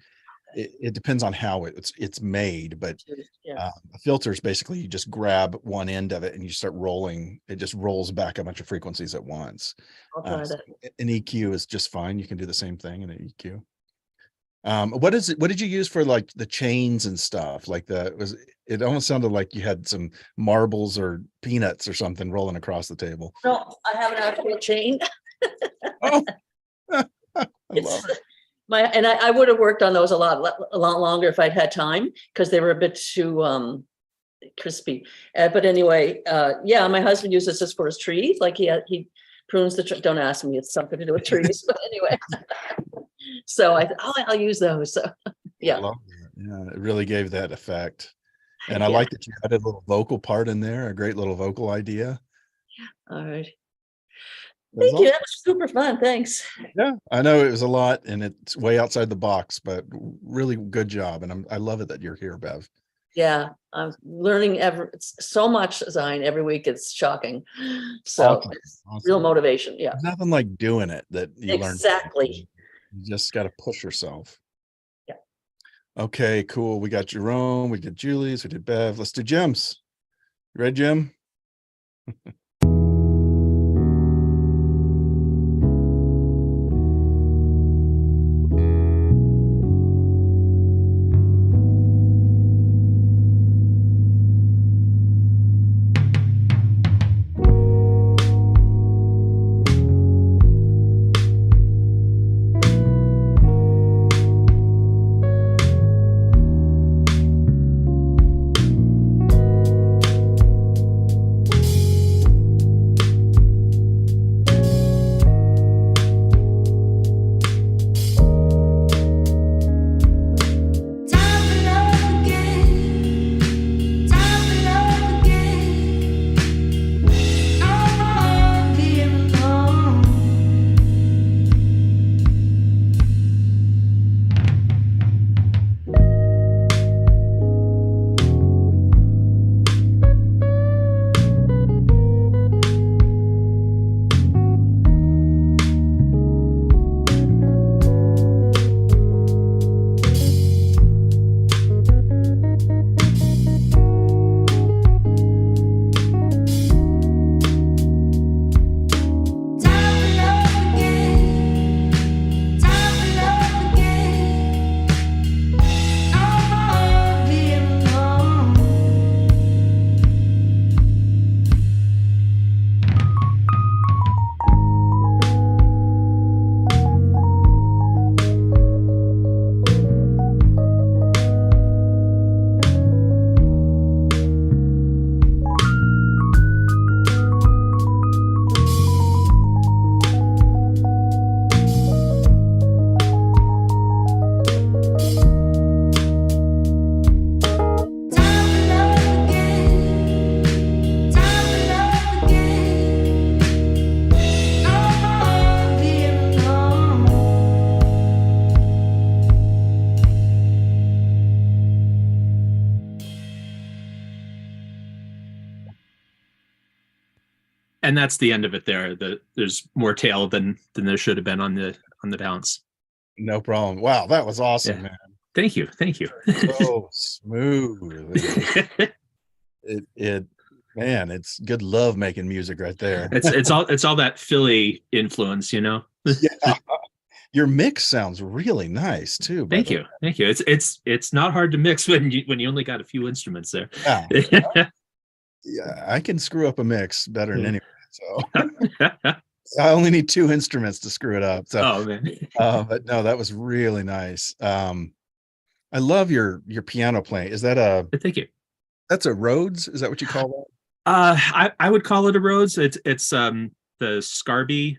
it depends on how it's made, but Yeah. a filter is basically you just grab one end of it and you start rolling. It just rolls back a bunch of frequencies at once. I'll try that. An EQ is just fine. You can do the same thing in an EQ. What did you use for like the chains and stuff? Like it almost sounded like you had some marbles or peanuts or something rolling across the table. No, I have an actual chain. Oh, I love it. I would have worked on those a lot longer if I'd had time, because they were a bit too crispy. But anyway, yeah, my husband uses this for his trees. Like he prunes the tree. Don't ask me; it's something to do with trees. But anyway, so I thought, I'll use those. So yeah, I love that. Yeah, it really gave that effect, and I Yeah. like that you added a little vocal part in there. A great little vocal idea. All right. That's Thank you. awesome. That was super fun. Thanks. Yeah, I know it was a lot, and it's way outside the box, but really good job. And I love it that you're here, Bev. Yeah, I'm learning so much, Zion. Every week it's shocking. So Awesome. it's Awesome. real motivation. Yeah, There's nothing like doing it that you learn. exactly. You just got to push yourself. Yeah. Okay, cool. We got Jerome, we did Julie's, we did Bev. Let's do Jim's. You ready, Jim? Time for love again. Time for love again. No more being alone. Time for love again. Time for love again. No more being alone. Time for love again. Time for love again. No more being alone. And that's the end of it there. There's more tail than there should have been on the bounce. No problem. Wow, that was awesome, Yeah. man. Thank you. So smooth. It Man, it's good love making music right there. It's all that Philly influence, you know. Yeah. Your mix sounds really nice too. By Thank the you, thank you. It's not hard to mix when you only got a few instruments there. Yeah. Yeah, I can screw up a mix better than anyone. So I only need 2 instruments to screw it up. So, Oh man, but no, that was really nice. I love your piano playing. Is that thank you. that's a Rhodes? Is that what you call that? I would call it a Rhodes. It's the Scarby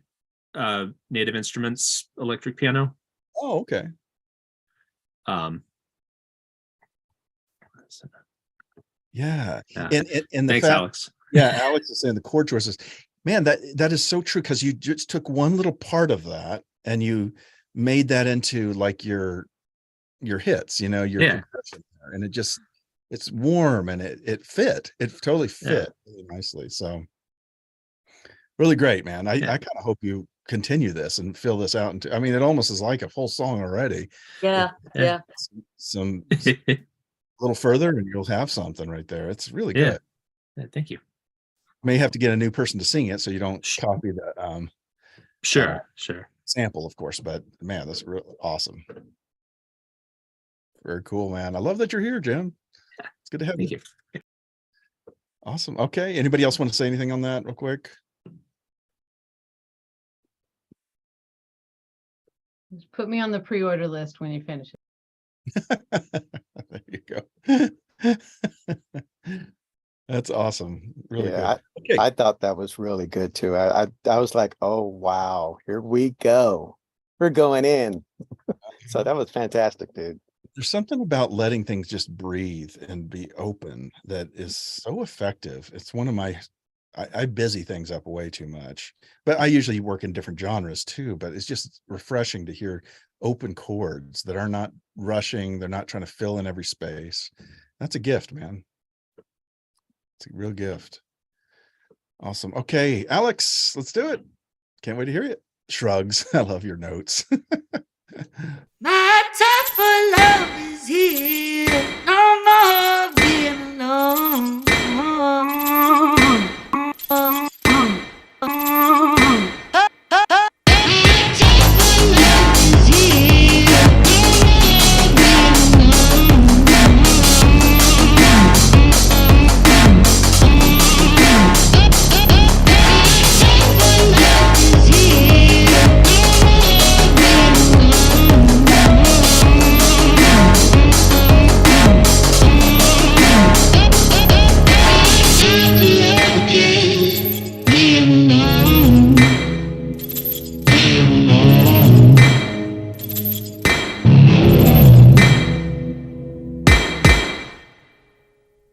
Native Instruments electric piano. Oh, okay. Um, Yeah. yeah. And the Thanks, fact, Alex. yeah, Alex is saying the chord choices. Man, that is so true because you just took one little part of that and you made that into like your hits, you know, your Yeah. progression there, and it's warm and it fit. It totally Yeah. fit really nicely. So really great, man. I Yeah. kind of hope you continue this and fill this out into, I mean, it almost is like a full song already. Yeah, Yeah. yeah. Some a little further and you'll have something right there. It's really Yeah. good. Yeah, thank you. May have to get a new person to sing it so you don't Sh- copy the Sure, sure. sample, of course, but man, that's really awesome. Very cool, man. I love that you're here, Jim. It's good to have Thank you. you. Awesome. Okay. Anybody else want to say anything on that real quick? Just put me on the pre-order list when you finish it. There you go. That's awesome. Really Yeah, good. Okay. I thought that was really good too. I was like, oh wow, here we go. We're going in. So that was fantastic, dude. There's something about letting things just breathe and be open that is so effective. It's one of my, I busy things up way too much, but I usually work in different genres too, but it's just refreshing to hear open chords that are not rushing. They're not trying to fill in every space. That's a gift, man. It's a real gift. Awesome. Okay, Alex, let's do it. Can't wait to hear it. Shrugs. I love your notes. My time for love is here. No more being alone.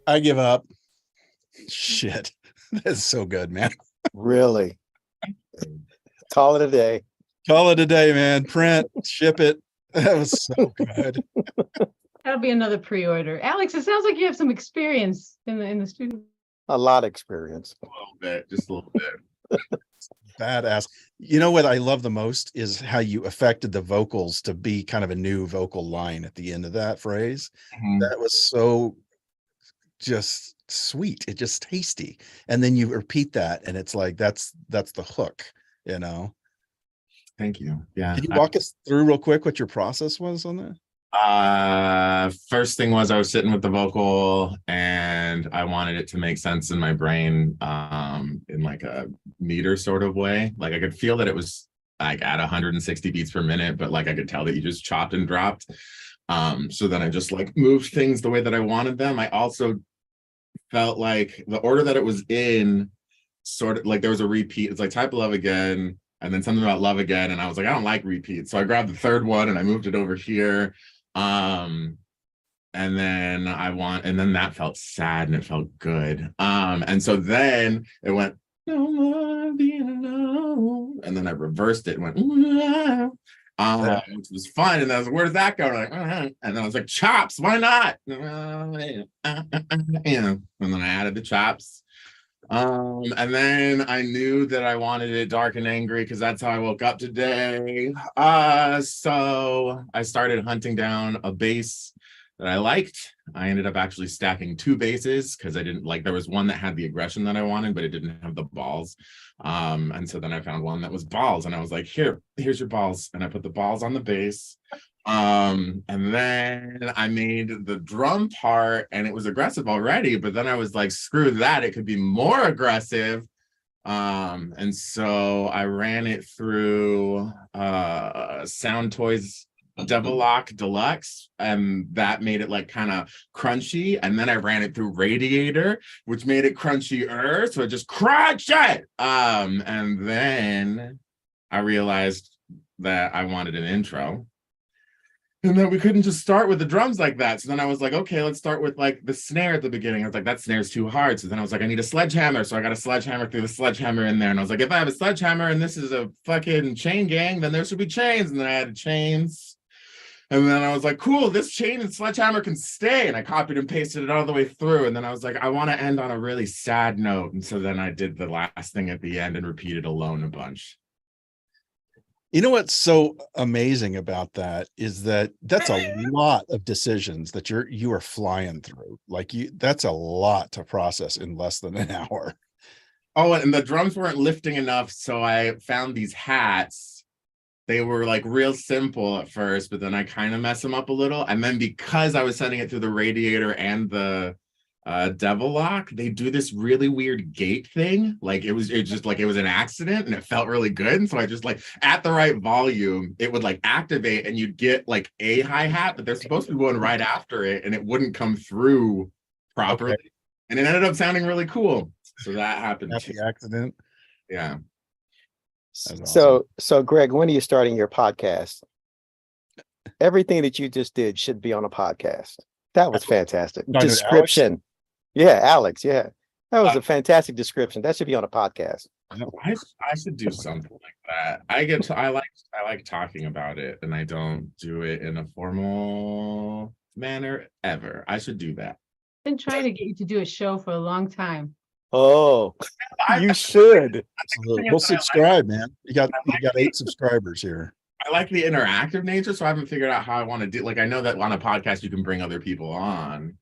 I give up. Shit. That's so good, man. Really. Call it a day. Call it a day, man. Print, ship it. That was so good. That'll be another pre-order. Alex, it sounds like you have some experience in the studio. A lot of experience. A little bit, just a little bit. Badass. You know what I love the most is how you affected the vocals to be kind of a new vocal line at the end of that phrase. That was so just sweet. It just tasty. And then you repeat that and it's like that's the hook, you know. Thank you. Yeah. Can you walk us through real quick what your process was on that? First thing was I was sitting with the vocal and I wanted it to make sense in my brain in like a meter sort of way. Like I could feel that it was like at 160 beats per minute, but like I could tell that you just chopped and dropped. So then I just like moved things the way that I wanted them. I also felt like the order that it was in sort of like there was a repeat. It's like Type of Love Again and then something about Love Again. And I was like, I don't like repeats. So I grabbed the third one and I moved it over here. And then that felt sad and it felt good. And so then it went, no more being alone. And then I reversed it and went, which was fun. And I was like, where does that go? And then I was like, chops, why not? And then I added the chops. And then I knew that I wanted it dark and angry because that's how I woke up today. So I started hunting down a bass that I liked. I ended up actually stacking 2 bases because I didn't like, there was one that had the aggression that I wanted, but it didn't have the balls. And so then I found one that was balls, and I was like, here's your balls. And I put the balls on the bass. And then I made the drum part, and it was aggressive already, but then I was like, screw that, it could be more aggressive. And so I ran it through Sound Toys Devil Lock Deluxe, and that made it like kind of crunchy. And then I ran it through Radiator, which made it crunchier, so it just crunch it. And then I realized that I wanted an intro, and that we couldn't just start with the drums like that. So then I was like, okay, let's start with like the snare at the beginning. I was like, that snare's too hard. So then I was like, I need a sledgehammer. So I got a sledgehammer through the sledgehammer in there. And I was like, if I have a sledgehammer and this is a fucking chain gang, then there should be chains. And then I added chains. And then I was like, cool, this chain and sledgehammer can stay. And I copied and pasted it all the way through. And then I was like, I want to end on a really sad note. And so then I did the last thing at the end and repeated Alone a bunch. You know what's so amazing about that is that that's a lot of decisions that you are flying through. Like that's a lot to process in less than an hour. Oh, and the drums weren't lifting enough, so I found these hats. They were like real simple at first, but then I kind of messed them up a little. And then because I was sending it through the Radiator and the Devil Lock, they do this really weird gate thing. Like it was an accident, and it felt really good. And so I just like at the right volume, it would like activate, and you'd get like a hi-hat, but they're supposed to be going right after it, and it wouldn't come through properly. Okay. And it ended up sounding really cool. So that happened. Happy accident. Yeah. Awesome. So Greg, when are you starting your podcast? Everything that you just did should be on a podcast. That was fantastic. Description. Yeah, Alex. Yeah, that was a fantastic description. That should be on a podcast. I should do something like that. I like talking about it, and I don't do it in a formal manner ever. I should do that. Been trying to get you to do a show for a long time. Oh, you should. We'll subscribe, man. You got 8 subscribers here. I like the interactive nature, so I haven't figured out how I want to do. Like, I know that on a podcast you can bring other people on.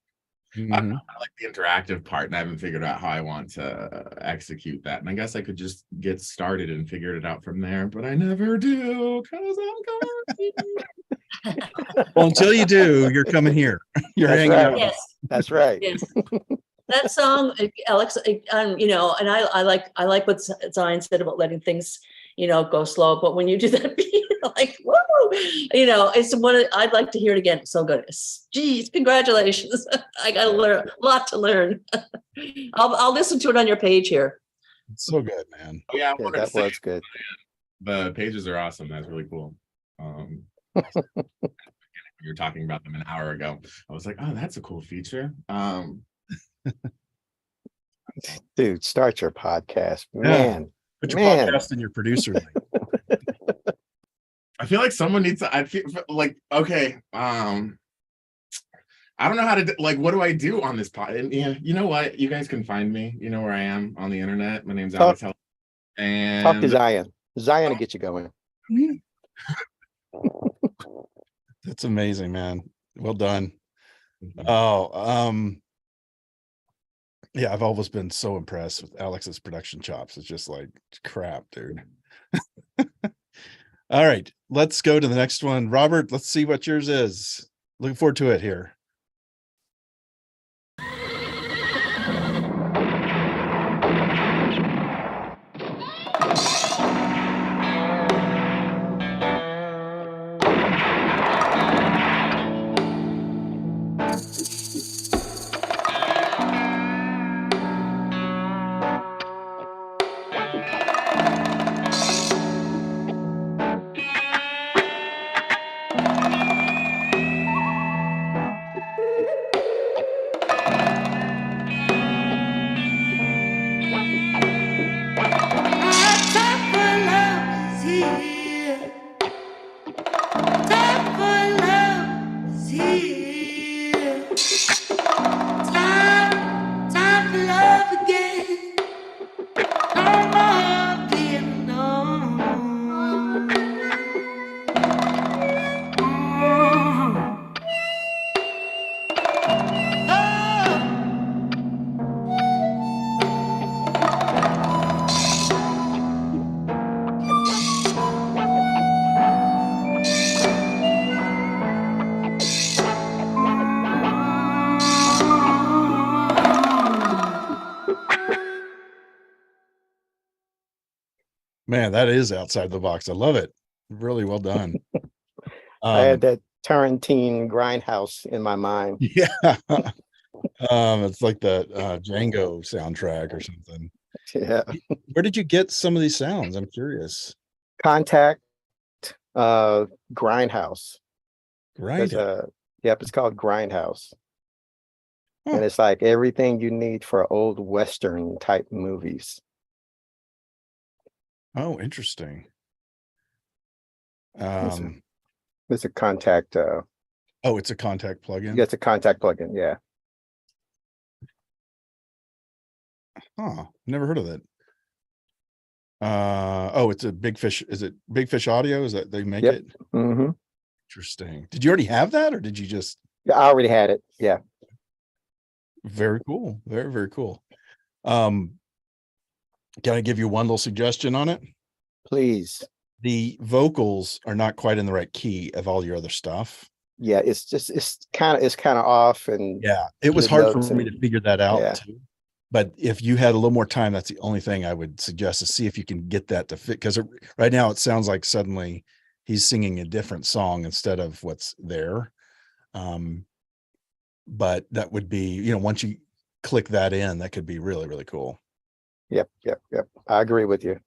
Mm-hmm. I like the interactive part, and I haven't figured out how I want to execute that. And I guess I could just get started and figure it out from there, but I never do because I'm going. Well, until you do, you're coming here. You're hanging out. Yes, that's right. Yes. That song, Alex, and I like what Zion said about letting things, go slow. But when you do that beat, like, whoa, it's I'd like to hear it again. It's so good. Geez, congratulations. I got a lot to learn. I'll listen to it on your page here. It's so good, man. Yeah, that was good. The pages are awesome. That's really cool. You were talking about them an hour ago. I was like, oh, that's a cool feature. Dude, start your podcast, man. Put your podcast in your producer link. I feel like someone needs to. I feel like okay. I don't know how to like. What do I do on this pod? And yeah, you know what? You guys can find me. You know where I am on the internet. My name's Alex. And talk to Zion. Zion will get you going. That's amazing, man. Well done. Oh, yeah, I've always been so impressed with Alex's production chops. It's just like crap, dude. All right, let's go to the next one. Robert, let's see what yours is. Looking forward to it here. Man, that is outside the box. I love it. Really well done. I had that Tarantine grindhouse in my mind. Yeah. It's like the Django soundtrack or something. Yeah. Where did you get some of these sounds? I'm curious. Contact grindhouse. Right. Yep, it's called Grindhouse. Huh. And it's like everything you need for old Western type movies. Oh, interesting. It's a contact Oh, it's a contact plugin. yeah, it's a contact plugin, yeah. Huh. Never heard of that. Oh, it's a Big Fish. Is it Big Fish Audio? Is that they make Yep. it? Mm-hmm. Interesting. Did you already have that, or did you just? Yeah, I already had it. Yeah. Very cool. Very, very cool. Can I give you one little suggestion on it? Please. The vocals are not quite in the right key of all your other stuff. Yeah, it's kind of off, and Yeah, it was the hard notes for me and- to figure that out yeah. too. But if you had a little more time, that's the only thing I would suggest, to see if you can get that to fit. Because right now it sounds like suddenly he's singing a different song instead of what's there. But that would be, you know, once you click that in, that could be really, really cool. Yep. I agree with you.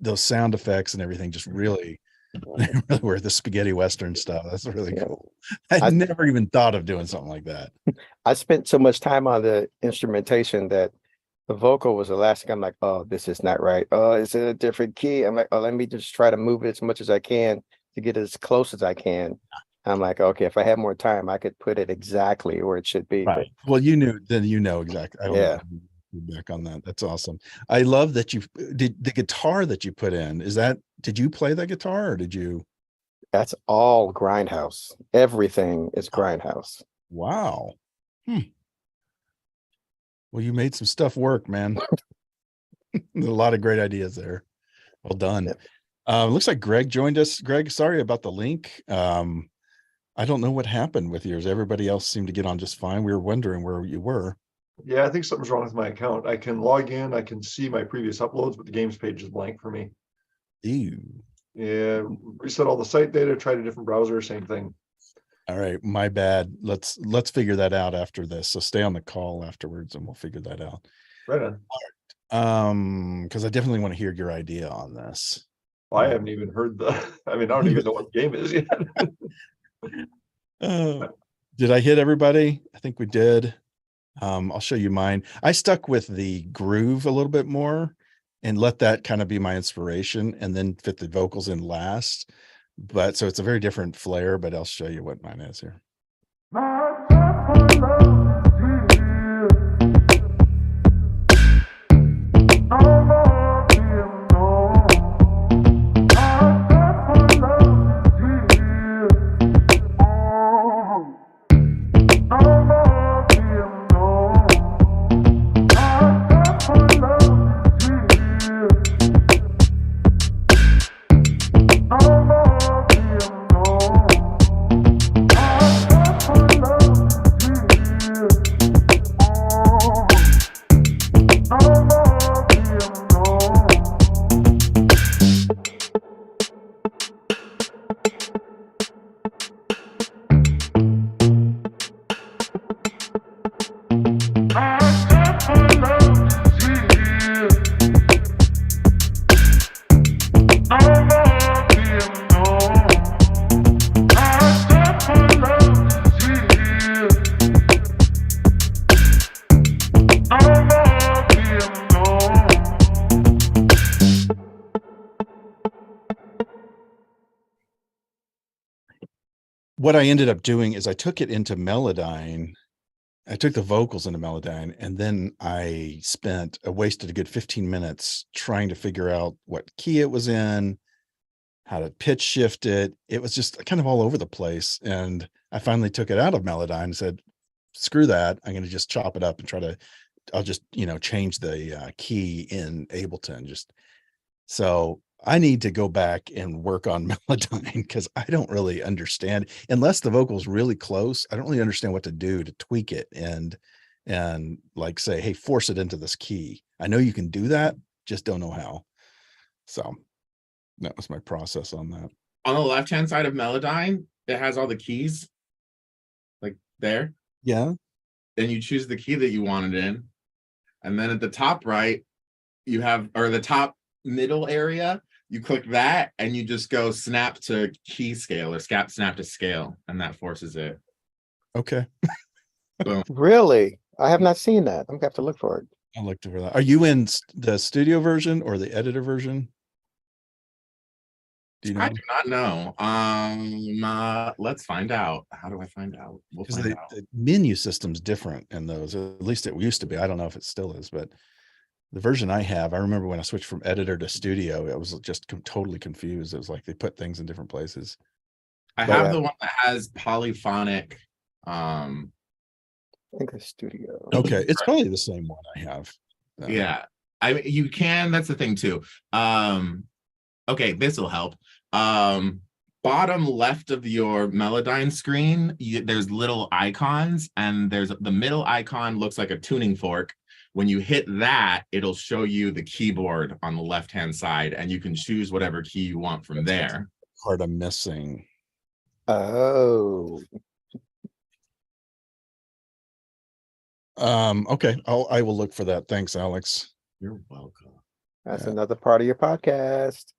Those sound effects and everything just really, really were the spaghetti Western stuff. That's really Yeah. cool. I'd never even thought of doing something like that. I spent so much time on the instrumentation that the vocal was the last thing. I'm like, oh, this is not right. Oh, it's in a different key. I'm like, oh, let me just try to move it as much as I can to get as close as I can. I'm like, okay, if I had more time, I could put it exactly where it should be. Right. Well, you knew exactly. I don't Yeah. know feedback on that. That's awesome. I love that you did the guitar that you put in. Did you play that guitar, or did you? That's all Grindhouse. Everything is Grindhouse. Wow. Well, you made some stuff work, man. A lot of great ideas there. Well done. Yep. Looks like Greg joined us. Greg, sorry about the link. I don't know what happened with yours. Everybody else seemed to get on just fine. We were wondering where you were. Yeah, I think something's wrong with my account. I can log in, I can see my previous uploads, but the games page is blank for me. Ew. Yeah, reset all the site data, tried a different browser, same thing. All right, my bad. Let's figure that out after this. So stay on the call afterwards and we'll figure that out. Right on. Because I definitely want to hear your idea on this. Well, I haven't even heard I don't even know what the game is yet. Did I hit everybody? I think we did. I'll show you mine. I stuck with the groove a little bit more and let that kind of be my inspiration, and then fit the vocals in last. But so it's a very different flair, but I'll show you what mine is here. What I ended up doing is I took it into Melodyne. I took the vocals into Melodyne, and then I wasted a good 15 minutes trying to figure out what key it was in, how to pitch shift it. It was just kind of all over the place. And I finally took it out of Melodyne and said, screw that. I'm going to just chop it up and I'll just, change the key in Ableton. So I need to go back and work on Melodyne, because I don't really understand, unless the vocal's really close. I don't really understand what to do to tweak it and like say, hey, force it into this key. I know you can do that, just don't know how. So that was my process on that. On the left-hand side of Melodyne, it has all the keys like there. Yeah. Then you choose the key that you wanted in. And then at the top right, you have, or the top middle area, you click that and you just go snap to key scale or snap to scale, and that forces it. Okay. Boom. Really? I have not seen that. I'm gonna have to look for it. I'll look for that. Are you in the studio version or the editor version? Do you I know? do not know. Let's find out. How do I find out? We'll Because find out. the menu system's different in those. At least it used to be. I don't know if it still is, but the version I have, I remember when I switched from editor to studio, it was just totally confused. It was like they put things in different places. I But, have the one that has polyphonic. I think the studio. Okay, it's probably the same one I have. Yeah, I mean, you can. That's the thing too. Okay, this will help. Bottom left of your Melodyne screen, there's little icons, and there's the middle icon looks like a tuning fork. When you hit that, it'll show you the keyboard on the left-hand side, and you can choose whatever key you want from there. Part I'm missing. Oh, Okay, I will look for that. Thanks, Alex. You're welcome. that's Yeah. another part of your podcast.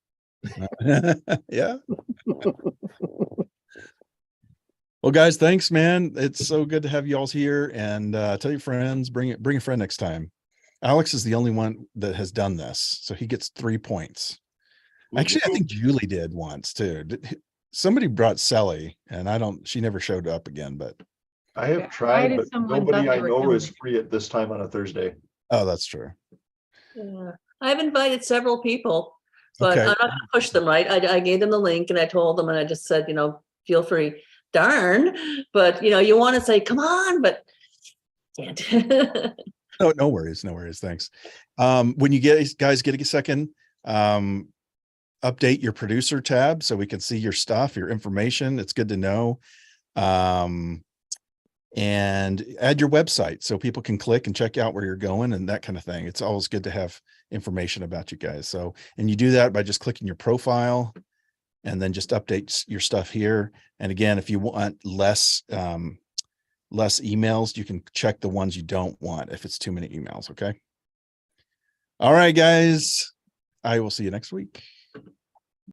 Yeah. Well, guys, thanks, man. It's so good to have you all here, and tell your friends, bring a friend next time. Alex is the only one that has done this, so he gets 3 points. Actually, I think Julie did once too. Somebody brought Sally, and she never showed up again, but I Yeah, have why tried, did but someone nobody thought I they were know is coming? free at this time on a Thursday. oh, that's true. Yeah. I've invited several people, but Okay. I'm not gonna push them, right? I gave them the link and I told them, and I just said, feel free. Darn, but you want to say, come on, but can't. No worries. No worries. Thanks. When you guys get a second, update your producer tab so we can see your stuff, your information. It's good to know. And add your website so people can click and check out where you're going and that kind of thing. It's always good to have information about you guys. So, and you do that by just clicking your profile and then just update your stuff here. And again, if you want less emails, you can check the ones you don't want if it's too many emails. Okay. All right, guys. I will see you next week.